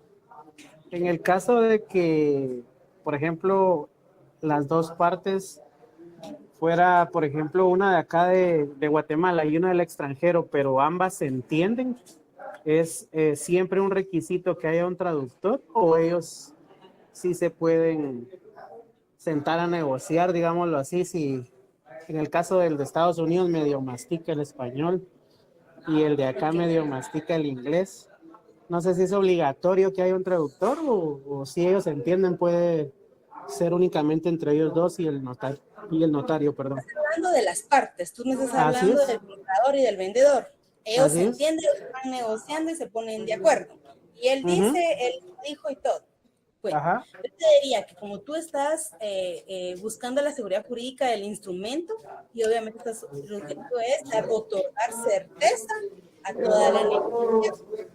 En el caso de que, por ejemplo, las dos partes fuera, por ejemplo, una de acá de Guatemala y una del extranjero, pero ambas se entienden, ¿es siempre un requisito que haya un traductor o ellos sí se pueden sentar a negociar, digámoslo así, si en el caso del de Estados Unidos medio mastica el español y el de acá medio mastica el inglés? No sé si es obligatorio que haya un traductor o si ellos entienden puede ser únicamente entre ellos dos y el notario, perdón. Estás hablando de las partes, tú me estás Así hablando es. del comprador y del vendedor. Ellos Así se es. entienden, van negociando y se ponen de acuerdo. Y él Ujú. dice, él dijo y todo. Bueno, Ajá. yo te diría que como tú estás buscando la seguridad jurídica del instrumento y obviamente el objetivo es otorgar certeza a toda la negociación.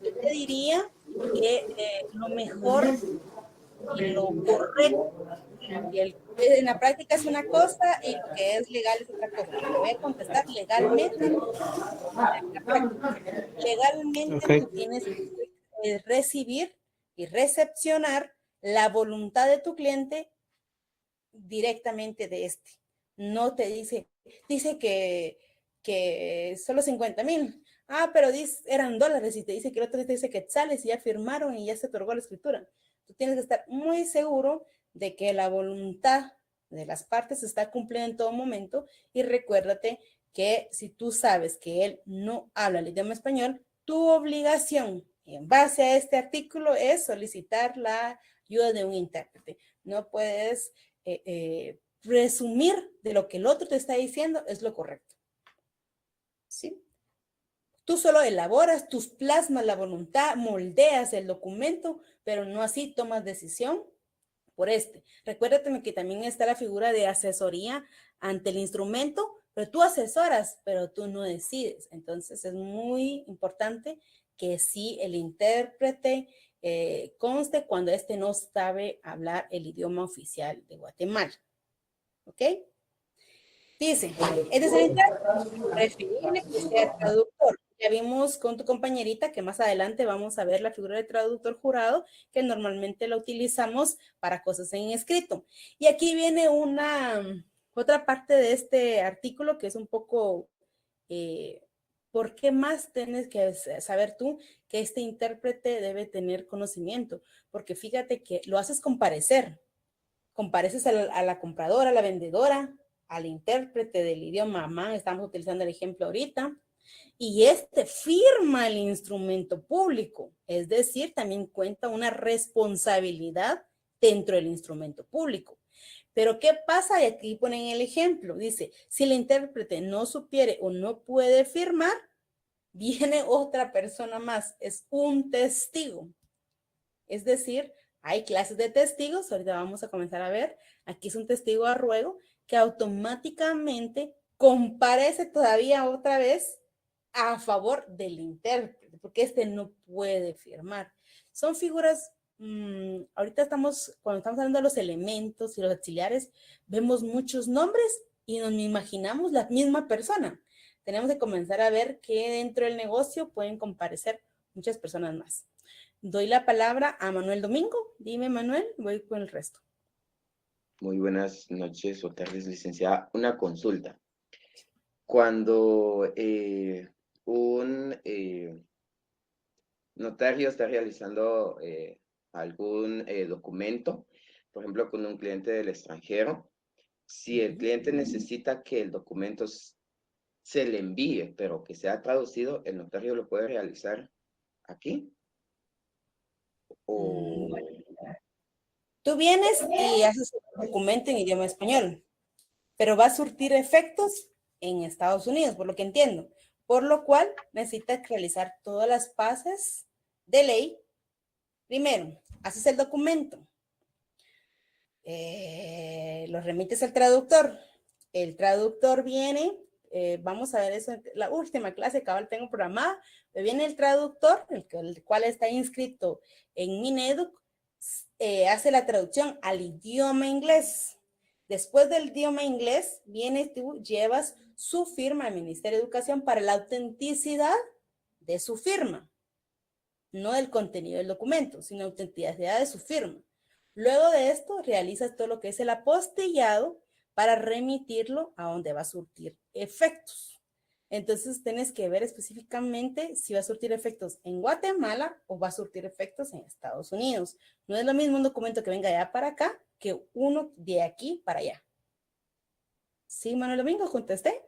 Yo te diría que lo mejor y lo correcto, en la práctica es una cosa y lo que es legal es otra cosa. Te voy a contestar legalmente. Legalmente Ok. tú tienes que recibir y recepcionar la voluntad de tu cliente directamente de este. No te dice que solo 50,000. Ah, pero eran dólares y te dice que el otro te dice quetzales y ya firmaron y ya se otorgó la escritura. Tú tienes que estar muy seguro de que la voluntad de las partes se está cumpliendo en todo momento y recuérdate que si tú sabes que él no habla el idioma español, tu obligación en base a este artículo es solicitar la ayuda de un intérprete. No puedes presumir de lo que el otro te está diciendo es lo correcto. ¿Sí? Tú solo elaboras, tú plasmas la voluntad, moldeas el documento, pero no así tomas decisión por este. Recuérdate que también está la figura de asesoría ante el instrumento, pero tú asesoras, pero tú no decides. Entonces es muy importante que sí el intérprete conste cuando este no sabe hablar el idioma oficial de Guatemala. ¿Ok? Dice, es decir, preferible que sea traductor. Ya vimos con tu compañerita que más adelante vamos a ver la figura de traductor jurado, que normalmente la utilizamos para cosas en escrito. Y aquí viene otra parte de este artículo que es un poco, ¿por qué más tienes que saber tú que este intérprete debe tener conocimiento? Porque fíjate que lo haces comparecer. Compareces a la compradora, a la vendedora, al intérprete del idioma mamá, estamos utilizando el ejemplo ahorita, y este firma el instrumento público, es decir, también cuenta una responsabilidad dentro del instrumento público. Pero ¿qué pasa? Y aquí ponen el ejemplo, dice, si el intérprete no supiere o no puede firmar, viene otra persona más, es un testigo. Es decir, hay clases de testigos, ahorita vamos a comenzar a ver, aquí es un testigo a ruego que automáticamente comparece todavía otra vez a favor del intérprete, porque este no puede firmar. Son figuras, ahorita cuando estamos hablando de los elementos y los auxiliares, vemos muchos nombres y nos imaginamos la misma persona. Tenemos que comenzar a ver que dentro del negocio pueden comparecer muchas personas más. Doy la palabra a Manuel Domingo. Dime, Manuel, voy con el resto. Muy buenas noches o tardes, licenciada. Una consulta. Cuando un notario está realizando algún documento, por ejemplo, con un cliente del extranjero, si el cliente necesita que el documento se le envíe, pero que sea traducido, ¿el notario lo puede realizar aquí? O... Tú vienes y haces un documento en idioma español, pero va a surtir efectos en Estados Unidos, por lo que entiendo. Por lo cual necesitas realizar todas las fases de ley. Primero, haces el documento. Lo remites al traductor. El traductor viene, vamos a ver eso, la última clase que ahora tengo programada, viene el traductor, el cual está inscrito en Mineduc, hace la traducción al idioma inglés. Después del idioma inglés, viene tú, llevas su firma al Ministerio de Educación para la autenticidad de su firma. No del contenido del documento, sino autenticidad de su firma. Luego de esto, realizas todo lo que es el apostillado para remitirlo a donde va a surtir efectos. Entonces, tienes que ver específicamente si va a surtir efectos en Guatemala o va a surtir efectos en Estados Unidos. No es lo mismo un documento que venga de allá para acá que uno de aquí para allá. ¿Sí, Manuel Domingo? ¿Contesté?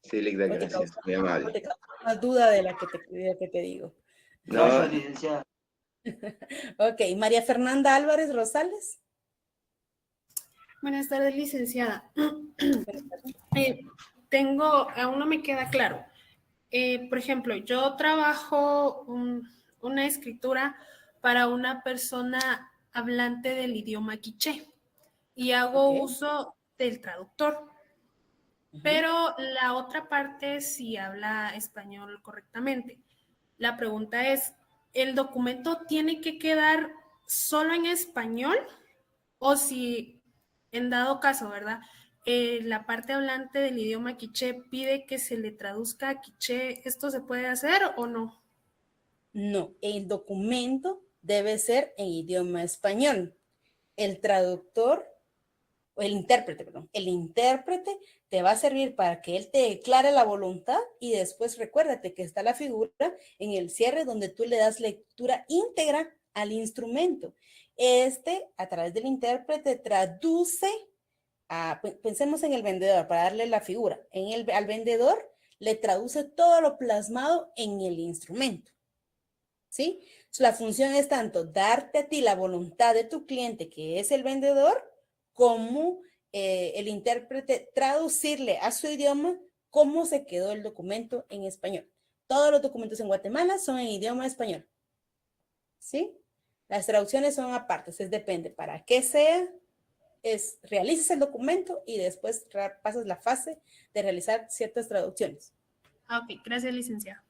Sí, Ligda, gracias. Muy amable. ¿Te causa una duda de la que te digo? No, licenciada. Ok, María Fernanda Álvarez Rosales. Buenas tardes, licenciada. Aún no me queda claro. Por ejemplo, yo trabajo una escritura para una persona hablante del idioma quiché y hago uso del traductor. Pero la otra parte sí habla español correctamente. La pregunta es, ¿el documento tiene que quedar solo en español? O si, en dado caso, ¿verdad? La parte hablante del idioma quiché pide que se le traduzca a quiché, ¿esto se puede hacer o no? No, el documento debe ser en idioma español. El traductor, o el intérprete te va a servir para que él te declare la voluntad y después recuérdate que está la figura en el cierre donde tú le das lectura íntegra al instrumento. A través del intérprete, traduce, pensemos en el vendedor para darle la figura. Al vendedor le traduce todo lo plasmado en el instrumento. ¿Sí? La función es tanto darte a ti la voluntad de tu cliente, que es el vendedor, como el intérprete traducirle a su idioma cómo se quedó el documento en español. Todos los documentos en Guatemala son en idioma español. ¿Sí? Las traducciones son aparte, depende para qué sea, realizas el documento y después pasas la fase de realizar ciertas traducciones. Ok, gracias, licenciada.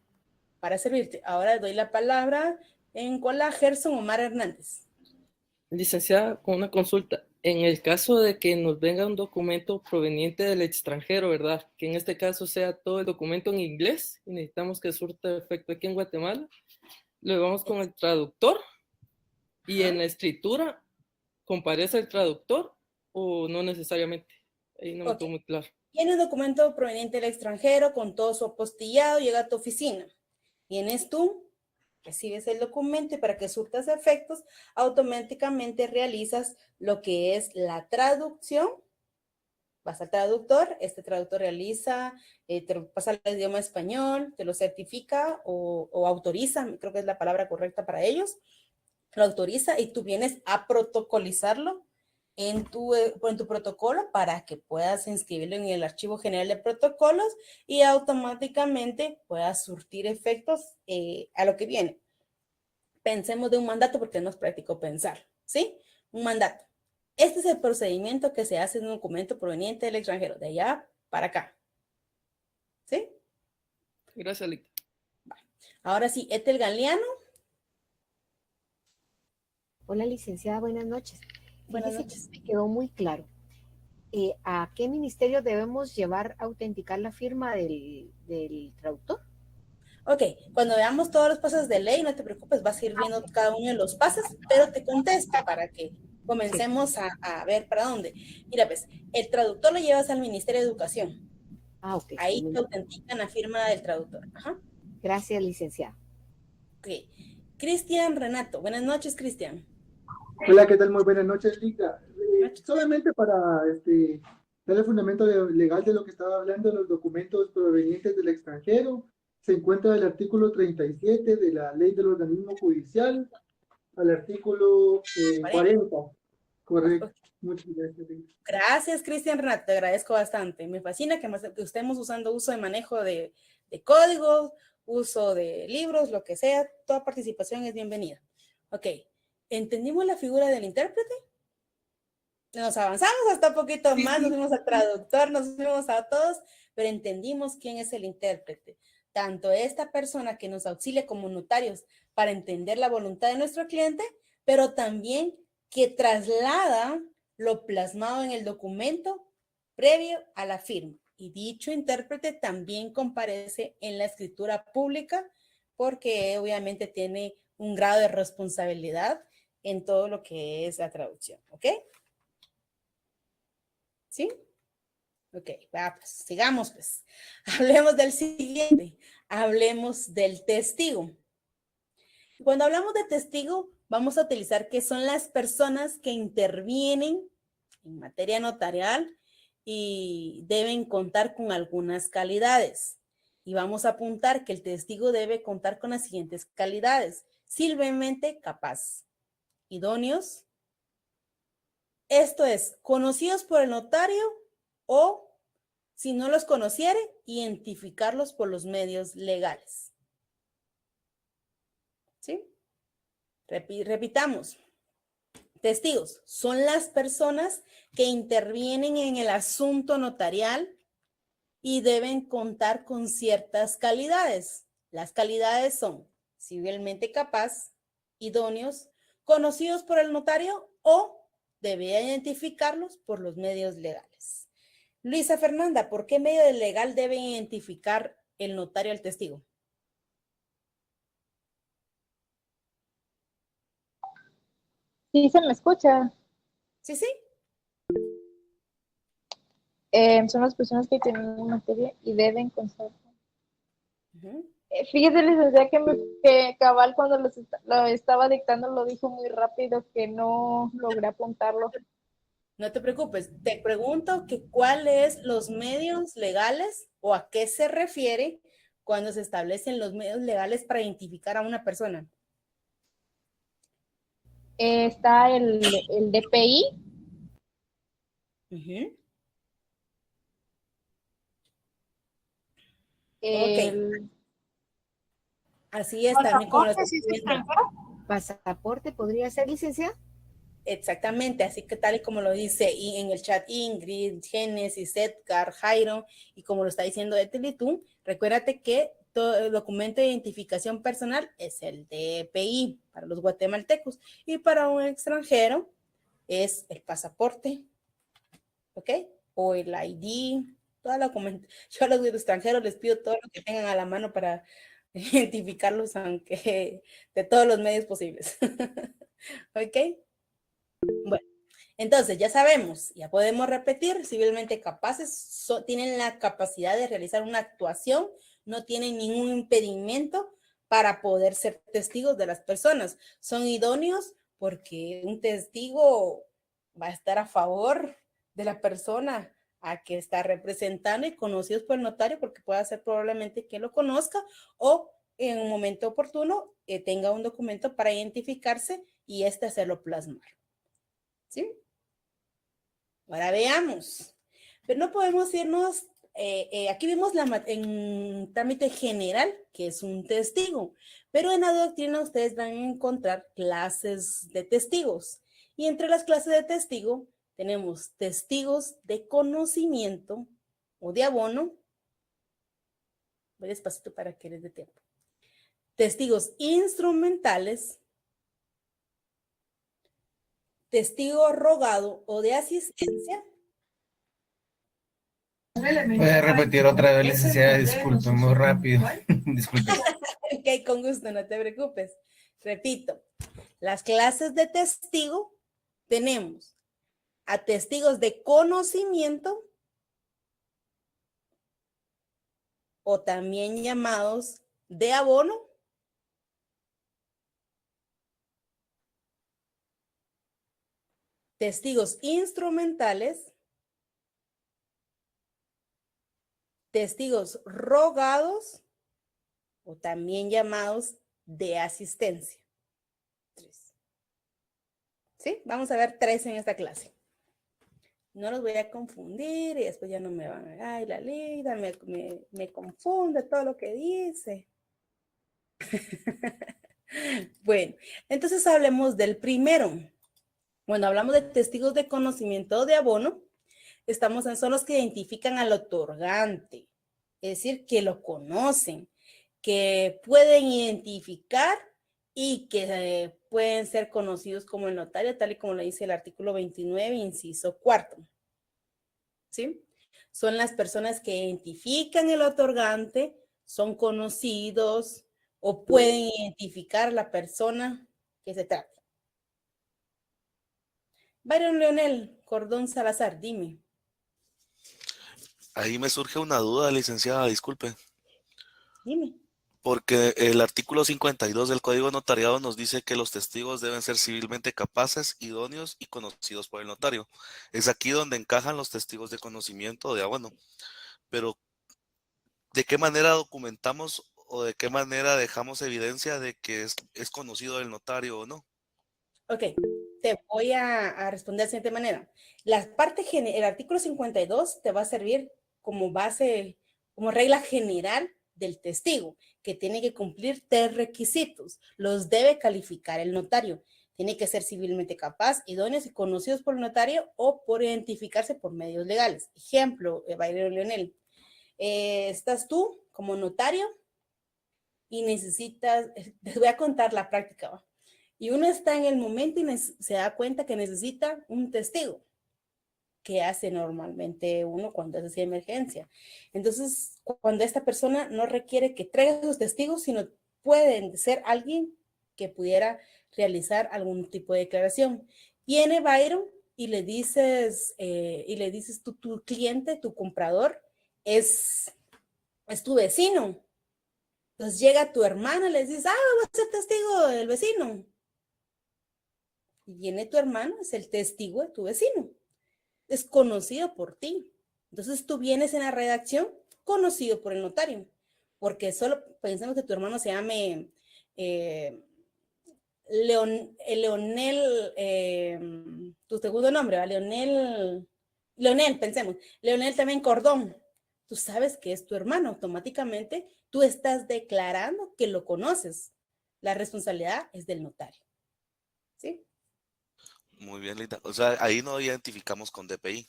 Para servirte. Ahora doy la palabra en cola Gerson Omar Hernández. Licenciada, con una consulta. En el caso de que nos venga un documento proveniente del extranjero, ¿verdad? Que en este caso sea todo el documento en inglés y necesitamos que surta efecto aquí en Guatemala, lo vamos con el traductor y en la escritura comparece el traductor o no necesariamente. Ahí no me quedó muy claro. Tiene un documento proveniente del extranjero con todo su apostillado, llega a tu oficina. Tienes tú, recibes el documento y para que surtas efectos, automáticamente realizas lo que es la traducción. Vas al traductor, este traductor realiza, te pasa al idioma español, te lo certifica o autoriza, creo que es la palabra correcta para ellos, lo autoriza y tú vienes a protocolizarlo en tu protocolo para que puedas inscribirlo en el archivo general de protocolos y automáticamente puedas surtir efectos a lo que viene. Pensemos de un mandato porque no es práctico pensar, ¿sí? Un mandato. Este es el procedimiento que se hace en un documento proveniente del extranjero, de allá para acá. ¿Sí? Gracias, Lic. Ahora sí, Ethel Galeano. Hola, licenciada, buenas noches. Buenas Fíjese noches. que me quedó muy claro. ¿A qué ministerio debemos llevar a autenticar la firma del traductor? Ok, cuando veamos todos los pasos de ley, no te preocupes, vas a ir viendo cada uno de los pasos, pero te contesto para que comencemos a ver para dónde. Mira, pues, el traductor lo llevas al Ministerio de Educación. Ok. Ahí te autentican la firma del traductor. Ajá. Gracias, licenciada. Ok. Cristian Renato. Buenas noches, Cristian. Hola, ¿qué tal? Muy buenas noches, Liga. Solamente para darle fundamento legal de lo que estaba hablando, los documentos provenientes del extranjero, se encuentra el artículo 37 de la Ley del Organismo Judicial, al artículo 40. Correcto. Muchas gracias, Liga. Gracias, Cristian Renato. Te agradezco bastante. Me fascina que estemos usando uso de manejo de códigos, uso de libros, lo que sea. Toda participación es bienvenida. Ok. ¿Entendimos la figura del intérprete? Nos avanzamos hasta un poquito más, nos fuimos al traductor, nos fuimos a todos, pero entendimos quién es el intérprete. tanto esta persona que nos auxilia como notarios para entender la voluntad de nuestro cliente, pero también que traslada lo plasmado en el documento previo a la firma. Y dicho intérprete también comparece en la escritura pública porque obviamente tiene un grado de responsabilidad en todo lo que es la traducción, ¿ok? ¿Sí? Ok, va, pues, sigamos pues. Hablemos del siguiente, hablemos del testigo. Cuando hablamos de testigo, vamos a utilizar que son las personas que intervienen en materia notarial y deben contar con algunas calidades. Y vamos a apuntar que el testigo debe contar con las siguientes calidades: silvemente capaz, idóneos, esto es, conocidos por el notario o, si no los conociere, identificarlos por los medios legales. ¿Sí? Repitamos. Testigos son las personas que intervienen en el asunto notarial y deben contar con ciertas calidades. Las calidades son civilmente capaz, idóneos, conocidos por el notario o debe identificarlos por los medios legales. Luisa Fernanda, ¿por qué medio legal debe identificar el notario al testigo? Sí, se me escucha. Sí, sí. Son las personas que tienen materia y deben constar. Fíjese, licenciada, que cabal cuando lo estaba dictando lo dijo muy rápido que no logré apuntarlo. No te preocupes, te pregunto que cuáles los medios legales o a qué se refiere cuando se establecen los medios legales para identificar a una persona. Está el DPI. Ok. Así es, también como lo estoy viendo. ¿Pasaporte podría ser, licenciada? Exactamente, así que tal y como lo dice y en el chat Ingrid, Génesis, Edgar, Jairo, y como lo está diciendo Etelitú, recuérdate que todo el documento de identificación personal es el DPI para los guatemaltecos y para un extranjero es el pasaporte, ¿ok? O el ID, toda la documentación. Yo a los extranjeros les pido todo lo que tengan a la mano para identificarlos, aunque de todos los medios posibles. ¿Ok? Bueno, entonces ya sabemos, ya podemos repetir, civilmente capaces, tienen la capacidad de realizar una actuación, no tienen ningún impedimento para poder ser testigos de las personas. Son idóneos porque un testigo va a estar a favor de la persona a que está representando y conocidos por el notario porque puede ser probablemente que lo conozca o en un momento oportuno tenga un documento para identificarse y hacerlo plasmar. ¿Sí? Ahora veamos. Pero no podemos irnos, aquí vimos en trámite general, que es un testigo, pero en la doctrina ustedes van a encontrar clases de testigos. Y entre las clases de testigo tenemos testigos de conocimiento o de abono. Voy despacito para que les dé tiempo. Testigos instrumentales, testigo rogado o de asistencia. Puede repetir otra vez, licenciada, disculpe, muy rápido. Disculpe. Ok, con gusto, no te preocupes. Repito, las clases de testigo tenemos a testigos de conocimiento o también llamados de abono. Testigos instrumentales, testigos rogados o también llamados de asistencia. 3. ¿Sí? Vamos a ver 3 en esta clase. No los voy a confundir y después ya no me van a... Ay, la Lida me confunde todo lo que dice. Bueno, entonces hablemos del primero. Cuando hablamos de testigos de conocimiento de abono, son los que identifican al otorgante, es decir, que lo conocen. que pueden identificar y que pueden ser conocidos como el notario, tal y como lo dice el artículo 29, inciso 4. ¿Sí? Son las personas que identifican el otorgante, son conocidos o pueden identificar a la persona que se trata. Byron Leonel Cordón Salazar, dime. Ahí me surge una duda, licenciada, disculpe. Dime. Porque el artículo 52 del Código Notariado nos dice que los testigos deben ser civilmente capaces, idóneos y conocidos por el notario. Es aquí donde encajan los testigos de conocimiento de abono. Pero, ¿de qué manera documentamos o de qué manera dejamos evidencia de que es conocido el notario o no? Ok, te voy a responder de la siguiente manera. El artículo 52 te va a servir como base, como regla general del testigo, que tiene que cumplir 3 requisitos. Los debe calificar el notario. Tiene que ser civilmente capaz, idóneos y conocidos por el notario o por identificarse por medios legales. Ejemplo, Byron Leonel, estás tú como notario y necesitas, les voy a contar la práctica, ¿va? Y uno está en el momento y se da cuenta que necesita un testigo. Que hace normalmente uno cuando es así de emergencia. Entonces, cuando esta persona no requiere que traiga sus testigos, sino pueden ser alguien que pudiera realizar algún tipo de declaración. Viene Byron y le dices tu cliente, tu comprador, es tu vecino. Entonces llega tu hermana y le dices, voy a ser testigo del vecino. Y viene tu hermano, es el testigo de tu vecino. Es conocido por ti. Entonces tú vienes en la redacción conocido por el notario, porque solo pensemos que tu hermano se llame Leonel, tu segundo nombre, ¿va? Leonel, pensemos, Leonel también Cordón. Tú sabes que es tu hermano, automáticamente tú estás declarando que lo conoces. La responsabilidad es del notario. ¿Sí? Muy bien, Linda. O sea, ahí no identificamos con DPI.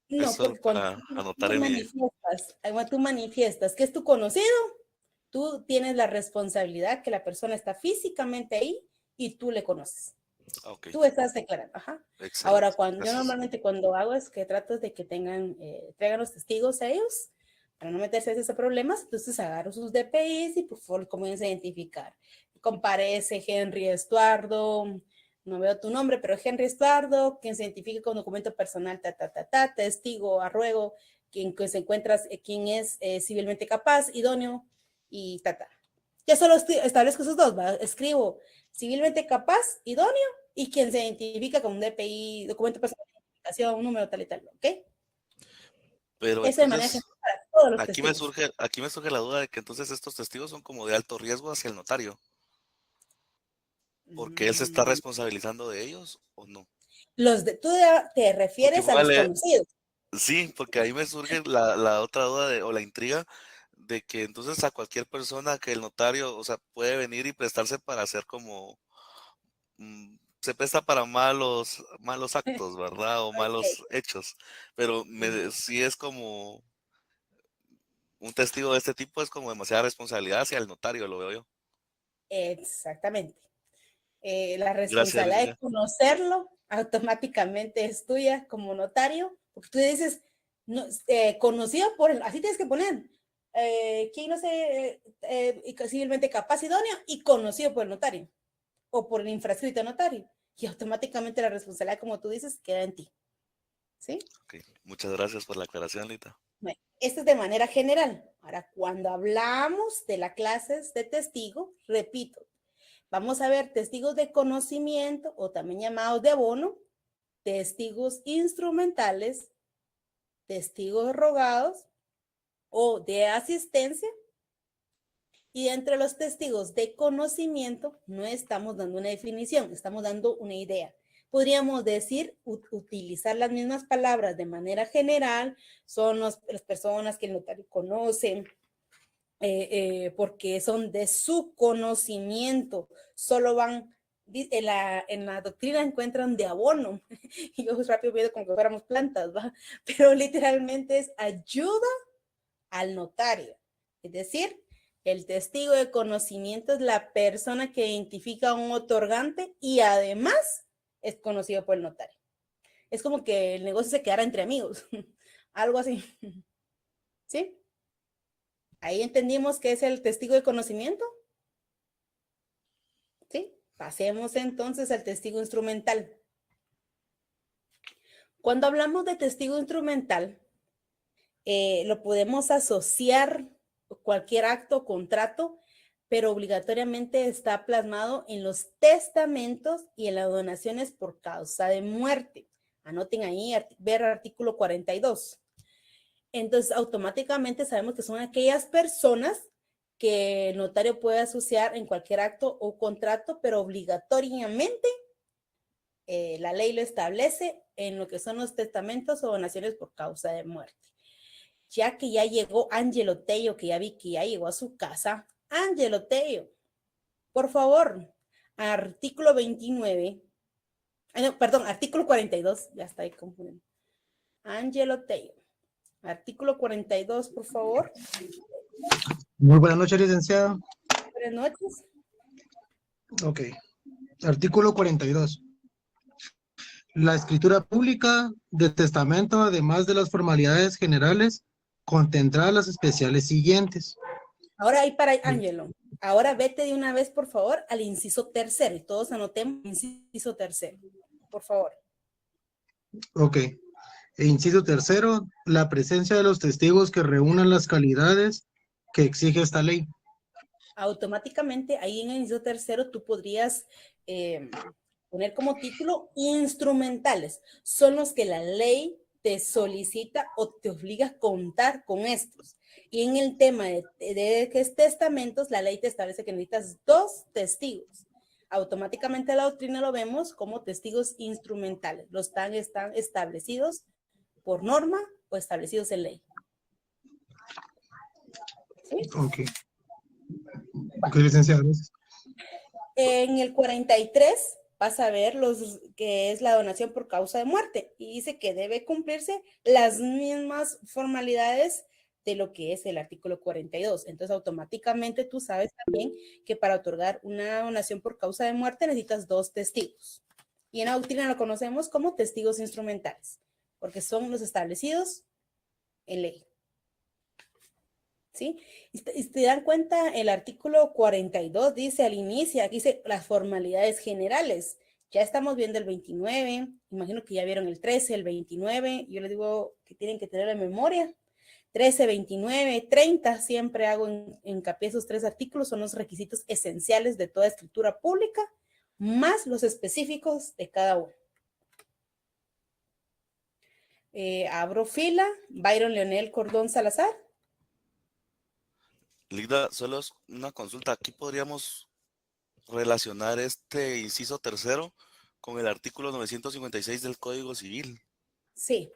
No, Eso porque cuando para anotar en mi... cuando tú manifiestas que es tu conocido, tú tienes la responsabilidad que la persona está físicamente ahí y tú le conoces. Okay. Tú estás declarando. Ajá. Excelente. Ahora, yo normalmente cuando hago es que trato de que traigan los testigos a ellos para no meterse a esos problemas, entonces agarro sus DPIs y por favor comienzo a identificar. Comparece Henry Estuardo, no veo tu nombre, pero Henry Estuardo, quien se identifique con documento personal, testigo, arruego, quien se encuentra, quien es civilmente capaz, idóneo y Ya solo establezco esos dos, ¿va? Escribo civilmente capaz, idóneo y quien se identifica con un DPI, documento personal de identificación, un número tal y tal, ¿ok? Pero eso entonces, de manera para todos los aquí testigos. aquí me surge la duda de que entonces estos testigos son como de alto riesgo hacia el notario. ¿Porque él se está responsabilizando de ellos o no? Tú te refieres a los conocidos. Sí, porque ahí me surge la otra duda o la intriga de que entonces a cualquier persona que el notario, o sea, puede venir y prestarse para hacer como, se presta para malos actos, ¿verdad? O malos hechos. Pero sí es como, un testigo de este tipo es como demasiada responsabilidad hacia el notario, lo veo yo. Exactamente. La Gracias, responsabilidad de conocerlo automáticamente es tuya como notario, porque tú dices, no, conocido por él, así tienes que poner, quien no sé, civilmente capaz, idóneo y conocido por el notario o por el infrascrito notario, y automáticamente la responsabilidad, como tú dices, queda en ti. ¿Sí? Okay. Muchas gracias por la aclaración, Lita. Bueno, esto es de manera general. Ahora, cuando hablamos de las clases de testigo, repito, vamos a ver testigos de conocimiento o también llamados de abono, testigos instrumentales, testigos rogados o de asistencia. Y entre los testigos de conocimiento no estamos dando una definición, estamos dando una idea. Podríamos decir, utilizar las mismas palabras de manera general, son las personas que el notario conoce, porque son de su conocimiento, solo van, en la doctrina encuentran de abono, y yo rápido veo como que fuéramos plantas, ¿va? Pero literalmente es ayuda al notario, es decir, El testigo de conocimiento es la persona que identifica a un otorgante y además es conocido por el notario. Es como que el negocio se quedara entre amigos, algo así. ¿Sí? Ahí entendimos que es el testigo de conocimiento. ¿Sí? Pasemos entonces al testigo instrumental. Cuando hablamos de testigo instrumental, lo podemos asociar cualquier acto o contrato, pero obligatoriamente está plasmado en los testamentos y en las donaciones por causa de muerte. Anoten ahí, ver artículo 42. Entonces, automáticamente sabemos que son aquellas personas que el notario puede asociar en cualquier acto o contrato, pero obligatoriamente la ley lo establece en lo que son los testamentos o donaciones por causa de muerte. Ya que ya llegó Ángelo Tello, que ya vi que ya llegó a su casa. Ángelo Tello, por favor, artículo 29. No, perdón, artículo 42, ya está ahí confundiendo. Ángelo Tello, artículo 42, por favor. Muy buenas noches, licenciada. Buenas noches. Ok. Artículo 42. La escritura pública de testamento, además de las formalidades generales, contendrá las especiales siguientes. Ahora ahí para Ángelo. Ahora vete de una vez, por favor, al inciso tercero. Y todos anotemos inciso tercero, por favor. Ok. Inciso tercero, la presencia de los testigos que reúnan las calidades que exige esta ley. Automáticamente ahí en el inciso tercero tú podrías poner como título instrumentales. Son los que la ley te solicita o te obliga a contar con estos. Y en el tema de que es testamentos, la ley te establece que necesitas 2 testigos. Automáticamente la doctrina lo vemos como testigos instrumentales. Los están establecidos por norma o establecidos en ley. ¿Sí? Ok. Ok, licenciado. En el 43 vas a ver los que es la donación por causa de muerte y dice que debe cumplirse las mismas formalidades de lo que es el artículo 42. Entonces, automáticamente tú sabes también que para otorgar una donación por causa de muerte necesitas 2 testigos. Y en la doctrina lo conocemos como testigos instrumentales, porque son los establecidos en ley. ¿Sí? Y te dan cuenta, el artículo 42 dice al inicio, aquí dice las formalidades generales. Ya estamos viendo el 29, imagino que ya vieron el 13, el 29, yo les digo que tienen que tener en memoria. 13, 29, 30, siempre hago hincapié esos 3 artículos, son los requisitos esenciales de toda escritura pública, más los específicos de cada uno. Abro fila, Byron Leonel Cordón Salazar. Lida, solo es una consulta. Aquí podríamos relacionar este inciso tercero con el artículo 956 del Código Civil. Sí,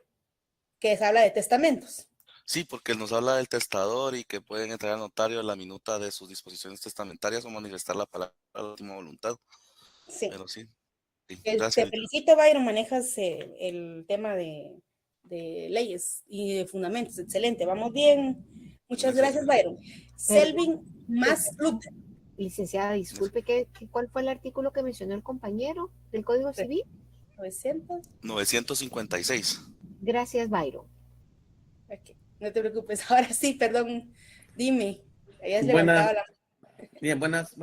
que se habla de testamentos. Sí, porque nos habla del testador y que pueden entregar al notario la minuta de sus disposiciones testamentarias o manifestar la palabra de última voluntad. Sí. Pero sí. Sí, Te gracias. felicito, Byron, manejas el tema de leyes y de fundamentos. Excelente, vamos bien. Muchas gracias, Byron. Selvin Maslut. Licenciada, disculpe, ¿cuál fue el artículo que mencionó el compañero del Código Civil? 956. Gracias, Byron. Okay. No te preocupes. Ahora sí, perdón. Dime. Habías levantado la... Bien, buenas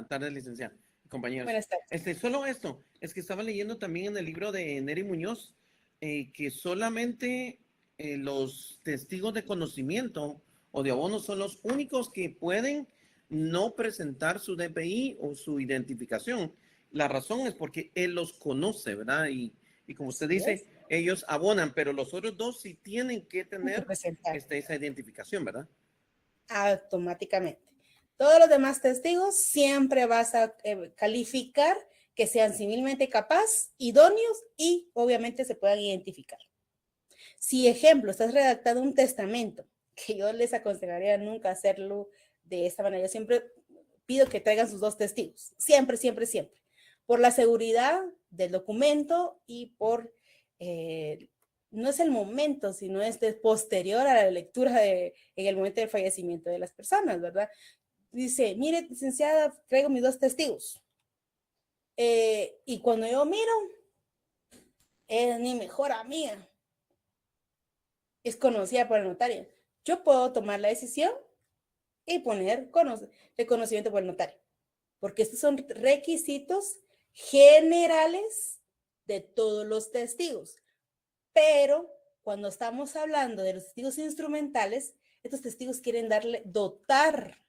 tardes, licenciada, compañeros. Buenas tardes. Solo esto, es que estaba leyendo también en el libro de Neri Muñoz que solamente los testigos de conocimiento o de abono son los únicos que pueden no presentar su DPI o su identificación. La razón es porque él los conoce, ¿verdad? Y como usted dice, ellos abonan, pero los otros 2 sí tienen que tener esa identificación, ¿verdad? Automáticamente. Todos los demás testigos siempre vas a calificar que sean civilmente capaz, idóneos y obviamente se puedan identificar. Si, ejemplo, estás redactando un testamento, que yo les aconsejaría nunca hacerlo de esta manera, yo siempre pido que traigan sus 2 testigos, siempre, siempre, siempre, por la seguridad del documento y por, no es el momento, sino es posterior a la lectura en el momento del fallecimiento de las personas, ¿verdad? dice, mire, licenciada, traigo mis 2 testigos. Y cuando yo miro, es mi mejor amiga. Es conocida por el notario. Yo puedo tomar la decisión y poner reconocimiento por el notario. Porque estos son requisitos generales de todos los testigos. Pero cuando estamos hablando de los testigos instrumentales, estos testigos quieren dotar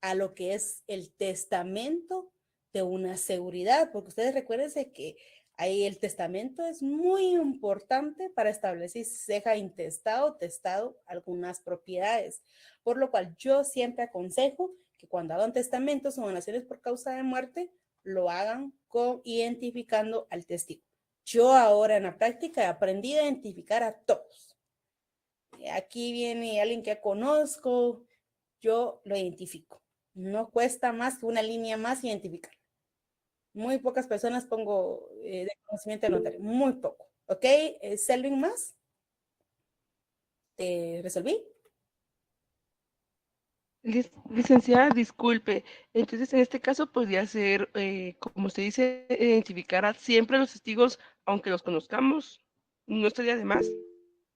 a lo que es el testamento de una seguridad, porque ustedes recuérdense que ahí el testamento es muy importante para establecer si se deja intestado o testado algunas propiedades, por lo cual yo siempre aconsejo que cuando hagan testamentos o donaciones por causa de muerte, lo hagan identificando al testigo. Yo ahora en la práctica he aprendido a identificar a todos. Aquí viene alguien que conozco, yo lo identifico. No cuesta más que una línea más identificar. Muy pocas personas pongo de conocimiento de notario, muy poco. ¿Ok? ¿Selvin más? ¿Te resolví? Licenciada, disculpe. Entonces, en este caso podría ser, como usted dice, identificar a siempre los testigos, aunque los conozcamos. ¿No estaría de más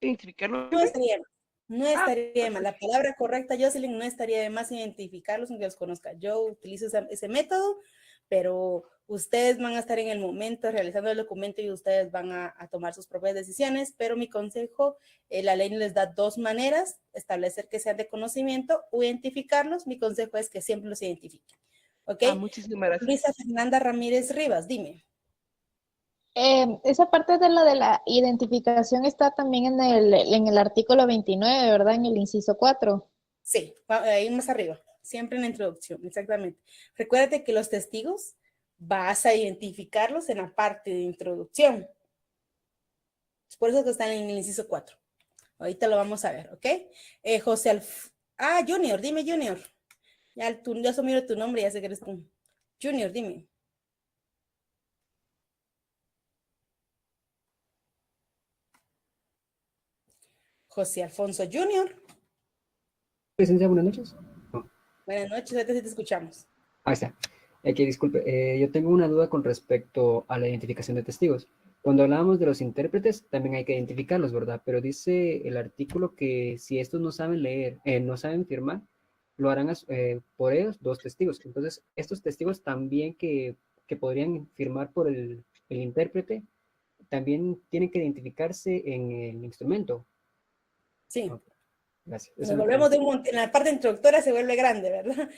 identificarlos? No estaría mal. No estaría mal. La palabra correcta, Jocelyn, no estaría de más identificarlos aunque los conozca. Yo utilizo ese método, pero ustedes van a estar en el momento realizando el documento y ustedes van a tomar sus propias decisiones, pero mi consejo, la ley les da 2 maneras, establecer que sean de conocimiento o identificarlos. Mi consejo es que siempre los identifiquen. ¿Ok? Muchísimas gracias. Luisa Fernanda Ramírez Rivas, dime. Esa parte de la identificación está también en el artículo 29, ¿verdad? En el inciso 4. Sí, ahí más arriba, siempre en la introducción, exactamente. Recuérdate que los testigos vas a identificarlos en la parte de introducción. Es por eso que están en el inciso 4. Ahorita lo vamos a ver, ¿ok? Junior, dime Junior. Ya solo miro tu nombre, ya sé que eres tú. Junior, dime. José Alfonso Junior. Licenciada, buenas noches. Buenas noches, ahorita sí te escuchamos. Ahí está. Que disculpe, yo tengo una duda con respecto a la identificación de testigos. Cuando hablábamos de los intérpretes, también hay que identificarlos, ¿verdad? Pero dice el artículo que si estos no saben leer, no saben firmar, lo harán por ellos 2 testigos. Entonces, estos testigos también que podrían firmar por el intérprete, también tienen que identificarse en el instrumento. Sí. Gracias. Nos volvemos en la parte introductoria se vuelve grande, ¿verdad?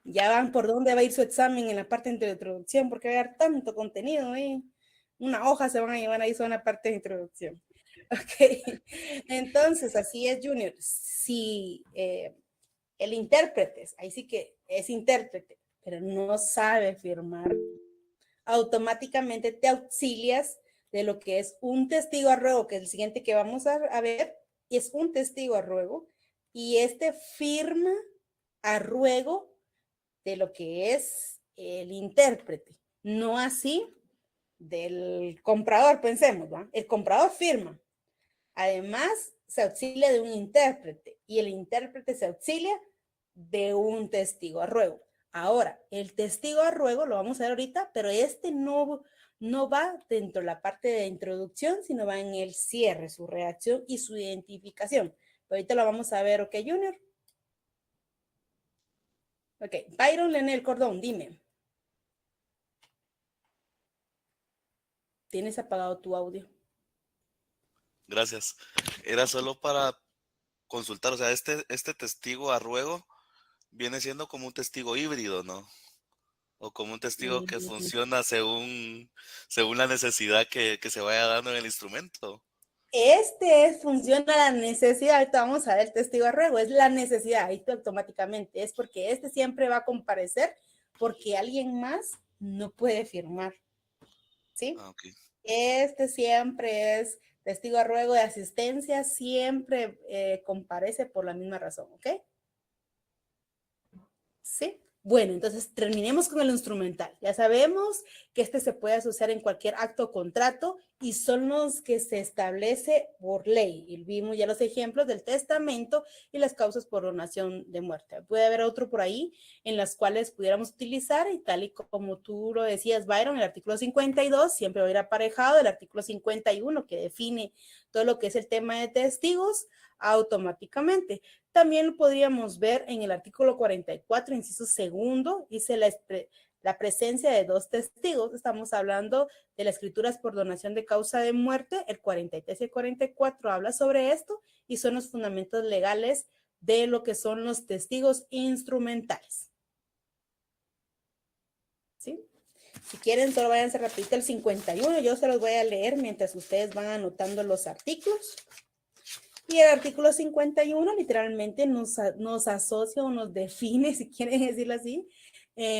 Ya van por dónde va a ir su examen en la parte de introducción, porque va a haber tanto contenido, ¿eh? Una hoja se van a llevar ahí, son la parte de introducción. Ok, entonces así es, Junior. Si el intérprete, ahí sí que es intérprete, pero no sabe firmar, automáticamente te auxilias de lo que es un testigo a ruego, que es el siguiente que vamos a ver, y es un testigo a ruego, y este firma a ruego de lo que es el intérprete, no así del comprador, pensemos, ¿va? El comprador firma. Además, se auxilia de un intérprete, y el intérprete se auxilia de un testigo a ruego. Ahora, el testigo a ruego lo vamos a ver ahorita, pero este no va dentro de la parte de introducción, sino va en el cierre, su redacción y su identificación. Ahorita lo vamos a ver, ¿ok, Junior? Ok, Byron Lenel Cordón, dime. ¿Tienes apagado tu audio? Gracias. Era solo para consultar, o sea, este testigo a ruego viene siendo como un testigo híbrido, ¿no? O como un testigo que funciona según la necesidad que se vaya dando en el instrumento. Funciona la necesidad. Ahorita vamos a ver el testigo a ruego. Es la necesidad, ahí automáticamente. Es porque siempre va a comparecer porque alguien más no puede firmar. ¿Sí? Okay. Siempre es testigo a ruego de asistencia, siempre comparece por la misma razón, ¿ok? Sí. Bueno, entonces terminemos con el instrumental. Ya sabemos que este se puede asociar en cualquier acto o contrato y son los que se establece por ley. Y vimos ya los ejemplos del testamento y las causas por donación de muerte. Puede haber otro por ahí en las cuales pudiéramos utilizar y tal y como tú lo decías, Byron, el artículo 52 siempre va a ir aparejado del artículo 51 que define todo lo que es el tema de testigos automáticamente. También lo podríamos ver en el artículo 44, inciso segundo, dice la presencia de dos testigos. Estamos hablando de las escrituras por donación de causa de muerte. El 43 y el 44 habla sobre esto y son los fundamentos legales de lo que son los testigos instrumentales. ¿Sí? Si quieren, solo váyanse rapidito el 51. Yo se los voy a leer mientras ustedes van anotando los artículos. Y el artículo 51 literalmente nos asocia o nos define, si quieren decirlo así,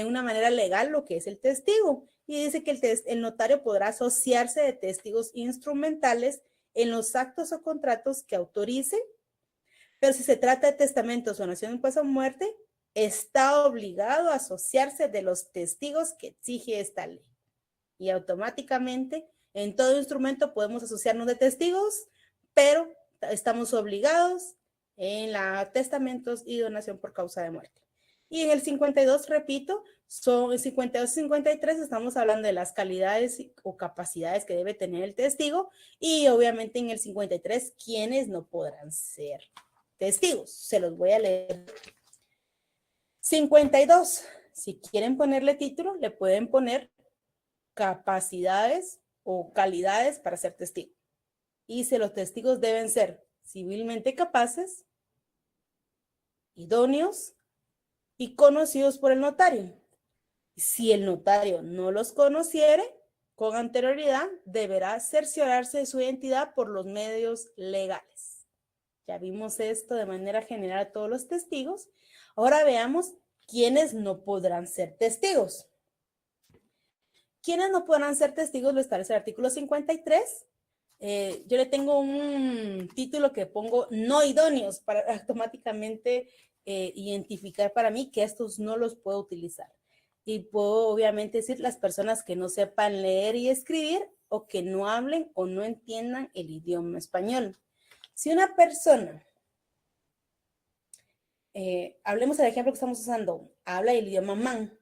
una manera legal lo que es el testigo. Y dice que el notario podrá asociarse de testigos instrumentales en los actos o contratos que autorice, pero si se trata de testamentos o donación de paso a muerte, está obligado a asociarse de los testigos que exige esta ley. Y automáticamente en todo instrumento podemos asociarnos de testigos, pero estamos obligados en la testamentos y donación por causa de muerte. Y en el 52, repito, son el 52 y 53, estamos hablando de las calidades o capacidades que debe tener el testigo y obviamente en el 53, quienes no podrán ser testigos. Se los voy a leer. 52, si quieren ponerle título, le pueden poner capacidades o calidades para ser testigo. Y si los testigos deben ser civilmente capaces, idóneos y conocidos por el notario. Si el notario no los conociere, con anterioridad deberá cerciorarse de su identidad por los medios legales. Ya vimos esto de manera general a todos los testigos. Ahora veamos quiénes no podrán ser testigos. ¿Quiénes no podrán ser testigos? Lo establece el artículo 53. Yo le tengo un título que pongo no idóneos para automáticamente identificar para mí que estos no los puedo utilizar. Y puedo obviamente decir las personas que no sepan leer y escribir o que no hablen o no entiendan el idioma español. Si una persona, hablemos del ejemplo que estamos usando, habla el idioma man,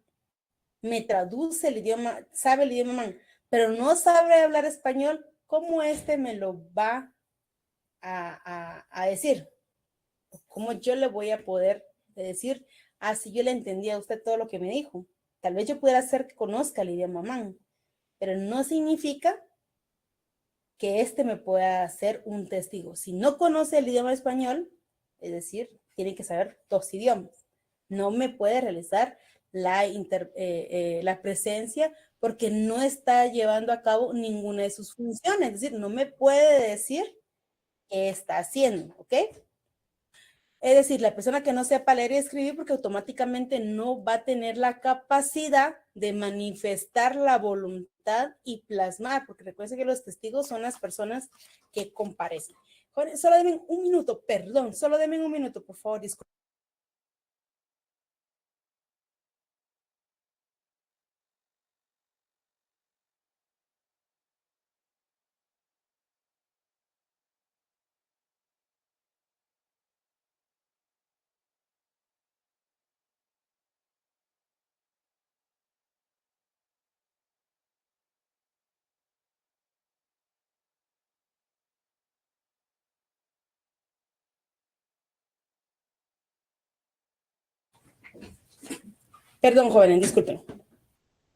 me traduce el idioma, sabe el idioma man, pero no sabe hablar español, ¿cómo me lo va a decir? ¿Cómo yo le voy a poder decir, si yo le entendía a usted todo lo que me dijo? Tal vez yo pudiera hacer que conozca el idioma man, pero no significa que me pueda hacer un testigo. Si no conoce el idioma español, es decir, tiene que saber dos idiomas. No me puede realizar la presencia porque no está llevando a cabo ninguna de sus funciones. Es decir, no me puede decir qué está haciendo, ¿ok? Es decir, la persona que no sepa leer y escribir porque automáticamente no va a tener la capacidad de manifestar la voluntad y plasmar, porque recuerden que los testigos son las personas que comparecen. Solo denme un minuto, perdón, solo denme un minuto, por favor, disculpen. Perdón, jóvenes, disculpen.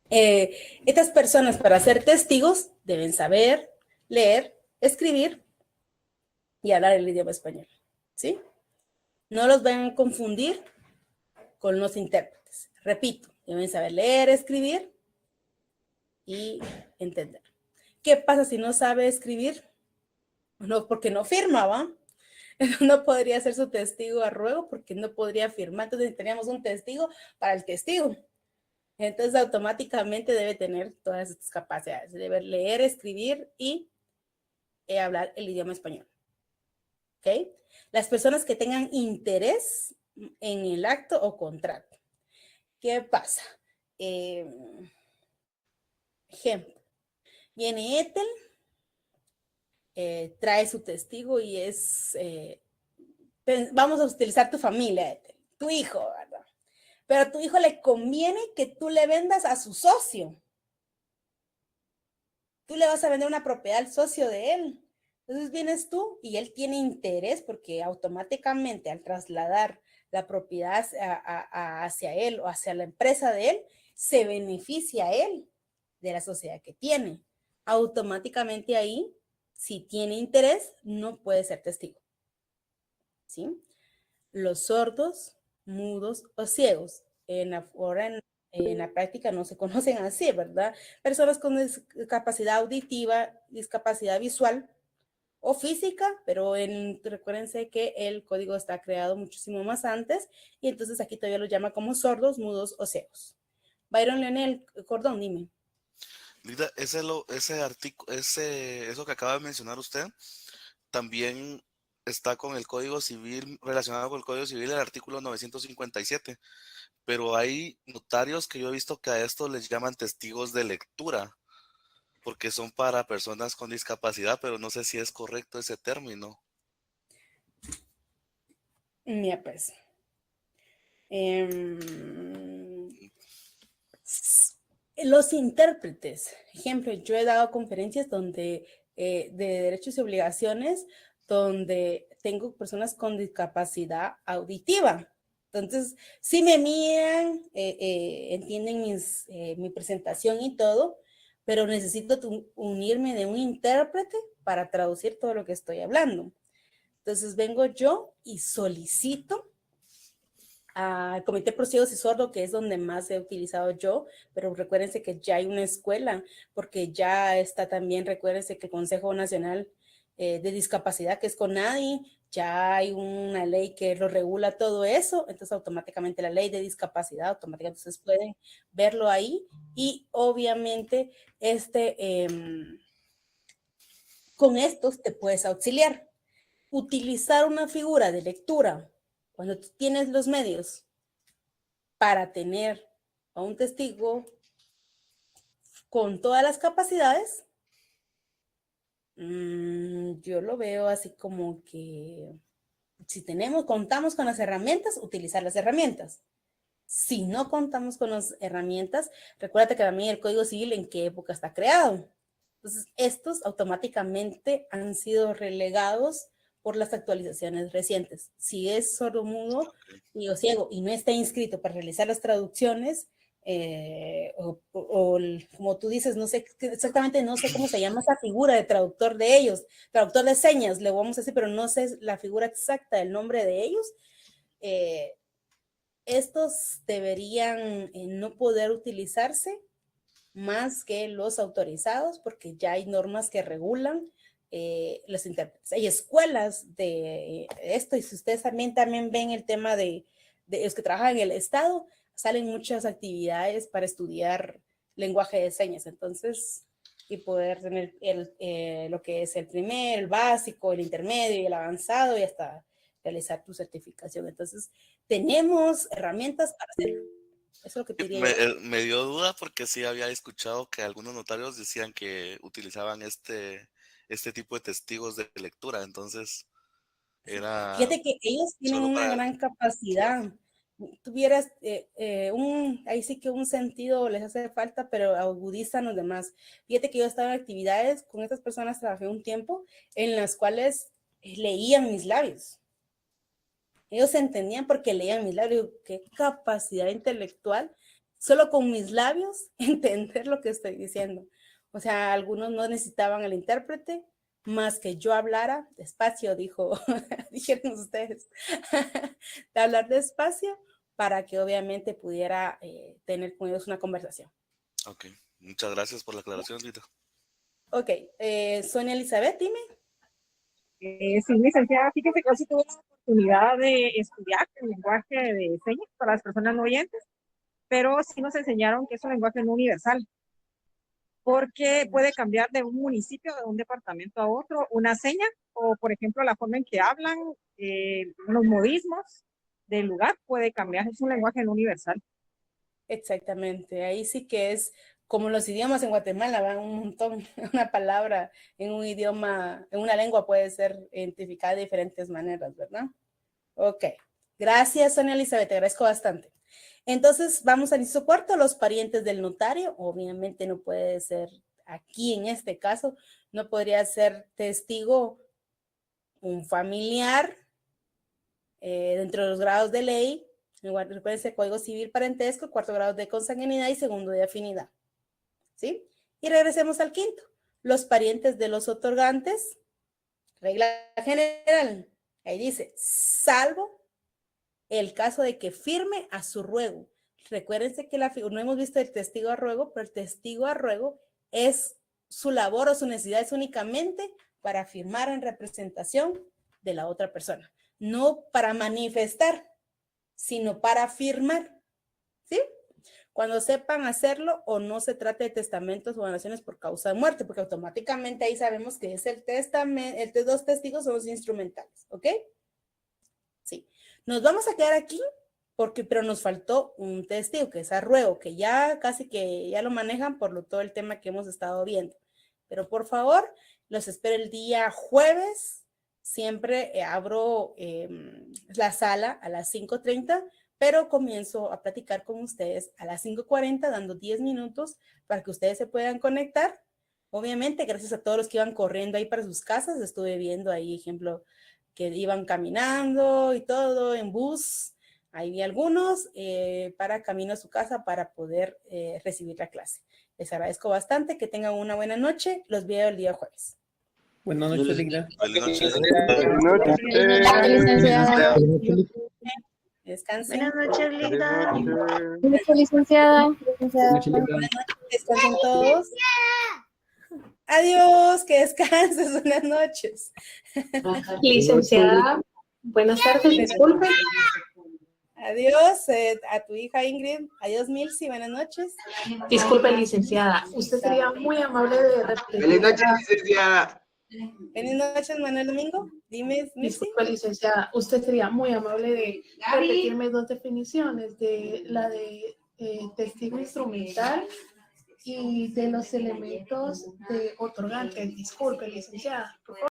Estas personas para ser testigos deben saber leer, escribir y hablar el idioma español, ¿sí? No los vayan a confundir con los intérpretes. Repito, deben saber leer, escribir y entender. ¿Qué pasa si no sabe escribir? No, porque no firma, ¿va? No podría ser su testigo a ruego porque no podría firmar. Entonces necesitaríamos un testigo para el testigo. Entonces automáticamente debe tener todas estas capacidades. Debe leer, escribir y hablar el idioma español. ¿Ok? Las personas que tengan interés en el acto o contrato. ¿Qué pasa? Ejemplo, viene Ethel, trae su testigo y es, vamos a utilizar tu familia, Ethel, tu hijo, ¿verdad? Pero a tu hijo le conviene que tú le vendas a su socio. Tú le vas a vender una propiedad al socio de él. Entonces vienes tú y él tiene interés porque automáticamente al trasladar la propiedad hacia él o hacia la empresa de él, se beneficia a él de la sociedad que tiene. Automáticamente ahí, si tiene interés, no puede ser testigo. ¿Sí? Los sordos, mudos o ciegos, ahora en la práctica no se conocen así, ¿verdad? Personas con discapacidad auditiva, discapacidad visual o física, pero recuérdense que el código está creado muchísimo más antes y entonces aquí todavía lo llama como sordos, mudos o ciegos. Byron Leonel Cordón, dime. Lida, eso que acaba de mencionar usted, también está con el Código Civil, relacionado con el Código Civil, el artículo 957. Pero hay notarios que yo he visto que a esto les llaman testigos de lectura, porque son para personas con discapacidad, pero no sé si es correcto ese término. Mira, pues. Los intérpretes, ejemplo, yo he dado conferencias donde de derechos y obligaciones, donde tengo personas con discapacidad auditiva. Entonces, si me miran, entienden mi presentación y todo, pero necesito unirme de un intérprete para traducir todo lo que estoy hablando. Entonces, vengo yo y solicito al Comité Pro Ciegos y Sordos, que es donde más he utilizado yo, pero recuérdense que ya hay una escuela, porque ya está también, recuérdense que el Consejo Nacional de Discapacidad, que es CONADI, ya hay una ley que lo regula todo eso, entonces automáticamente la ley de discapacidad, automáticamente ustedes pueden verlo ahí y obviamente con estos te puedes auxiliar. Utilizar una figura de lectura cuando tú tienes los medios para tener a un testigo con todas las capacidades, yo lo veo así como que si contamos con las herramientas, utilizar las herramientas. Si no contamos con las herramientas, recuérdate que también el Código Civil en qué época está creado. Entonces, estos automáticamente han sido relegados por las actualizaciones recientes. Si es sordomudo o ciego y no está inscrito para realizar las traducciones, como tú dices, no sé exactamente, no sé cómo se llama esa figura de traductor de ellos, traductor de señas, le vamos a decir, pero no sé la figura exacta del nombre de ellos. Estos deberían no poder utilizarse más que los autorizados, porque ya hay normas que regulan los intérpretes. Hay escuelas de esto, y si ustedes también ven el tema de los que trabajan en el Estado, salen muchas actividades para estudiar lenguaje de señas, entonces, y poder tener lo que es el primer, el básico, el intermedio y el avanzado, y hasta realizar tu certificación. Entonces, tenemos herramientas para hacerlo. Eso es lo que diría yo. Me dio duda porque sí había escuchado que algunos notarios decían que utilizaban este tipo de testigos de lectura, entonces era... Fíjate que ellos tienen una gran capacidad. Tuvieras ahí sí que un sentido les hace falta, pero agudizan los demás. Fíjate que yo estaba en actividades con estas personas, trabajé un tiempo en las cuales leían mis labios. Ellos entendían porque leían mis labios. Qué capacidad intelectual, solo con mis labios entender lo que estoy diciendo. O sea, algunos no necesitaban el intérprete, más que yo hablara despacio, dijeron ustedes, de hablar despacio para que obviamente pudiera tener con ellos una conversación. Ok, muchas gracias por la aclaración, Rita. Ok, Sonia Elizabeth, dime. Sí, licenciada, fíjese que yo sí tuve la oportunidad de estudiar el lenguaje de señas para las personas no oyentes, pero sí nos enseñaron que es un lenguaje no universal, porque puede cambiar de un municipio, de un departamento a otro, una seña, o por ejemplo la forma en que hablan, los modismos del lugar puede cambiar, es un lenguaje no universal. Exactamente, ahí sí que es como los idiomas en Guatemala, van un montón, una palabra en un idioma, en una lengua puede ser identificada de diferentes maneras, ¿verdad? Ok, gracias Sonia Elizabeth, te agradezco bastante. Entonces vamos al inciso cuarto, los parientes del notario, obviamente no puede ser aquí en este caso, no podría ser testigo un familiar dentro de los grados de ley. Recuérdense, Código Civil Parentesco, cuarto grado de consanguinidad y segundo de afinidad. ¿Sí? Y regresemos al quinto. Los parientes de los otorgantes, regla general. Ahí dice, salvo el caso de que firme a su ruego. Recuérdense que no hemos visto el testigo a ruego, pero el testigo a ruego es su labor o su necesidad es únicamente para firmar en representación de la otra persona. No para manifestar, sino para firmar, ¿sí? Cuando sepan hacerlo o no se trate de testamentos o donaciones por causa de muerte, porque automáticamente ahí sabemos que es el testamento, los testigos son los instrumentales, ¿ok? Sí. Nos vamos a quedar aquí, pero nos faltó un testigo, que es a ruego, que ya casi que ya lo manejan por todo el tema que hemos estado viendo. Pero por favor, los espero el día jueves. Siempre abro la sala a las 5:30, pero comienzo a platicar con ustedes a las 5:40, dando 10 minutos para que ustedes se puedan conectar. Obviamente, gracias a todos los que iban corriendo ahí para sus casas. Estuve viendo ahí, ejemplo, que iban caminando y todo en bus. Ahí vi algunos para camino a su casa para poder recibir la clase. Les agradezco bastante, que tengan una buena noche. Los veo el día jueves. Buenas noches, Linda. Buenas noches. Licenciada. Descansen. Buenas noches, Linda. Buenas noches, licenciada. Buenas noches, descansen todos. Adiós, que descanses, buenas noches. Licenciada, buenas tardes, disculpe. Adiós a tu hija Ingrid. Adiós, Milsi, buenas noches. Disculpe, licenciada, usted sería muy amable de repetir. Feliz noche, licenciada. Buenas noches, Manuel Domingo. Dime, Milsi. Disculpe, licenciada, usted sería muy amable de repetirme dos definiciones, de la de testigo instrumental y de los elementos de otorgante. Disculpe, licenciada.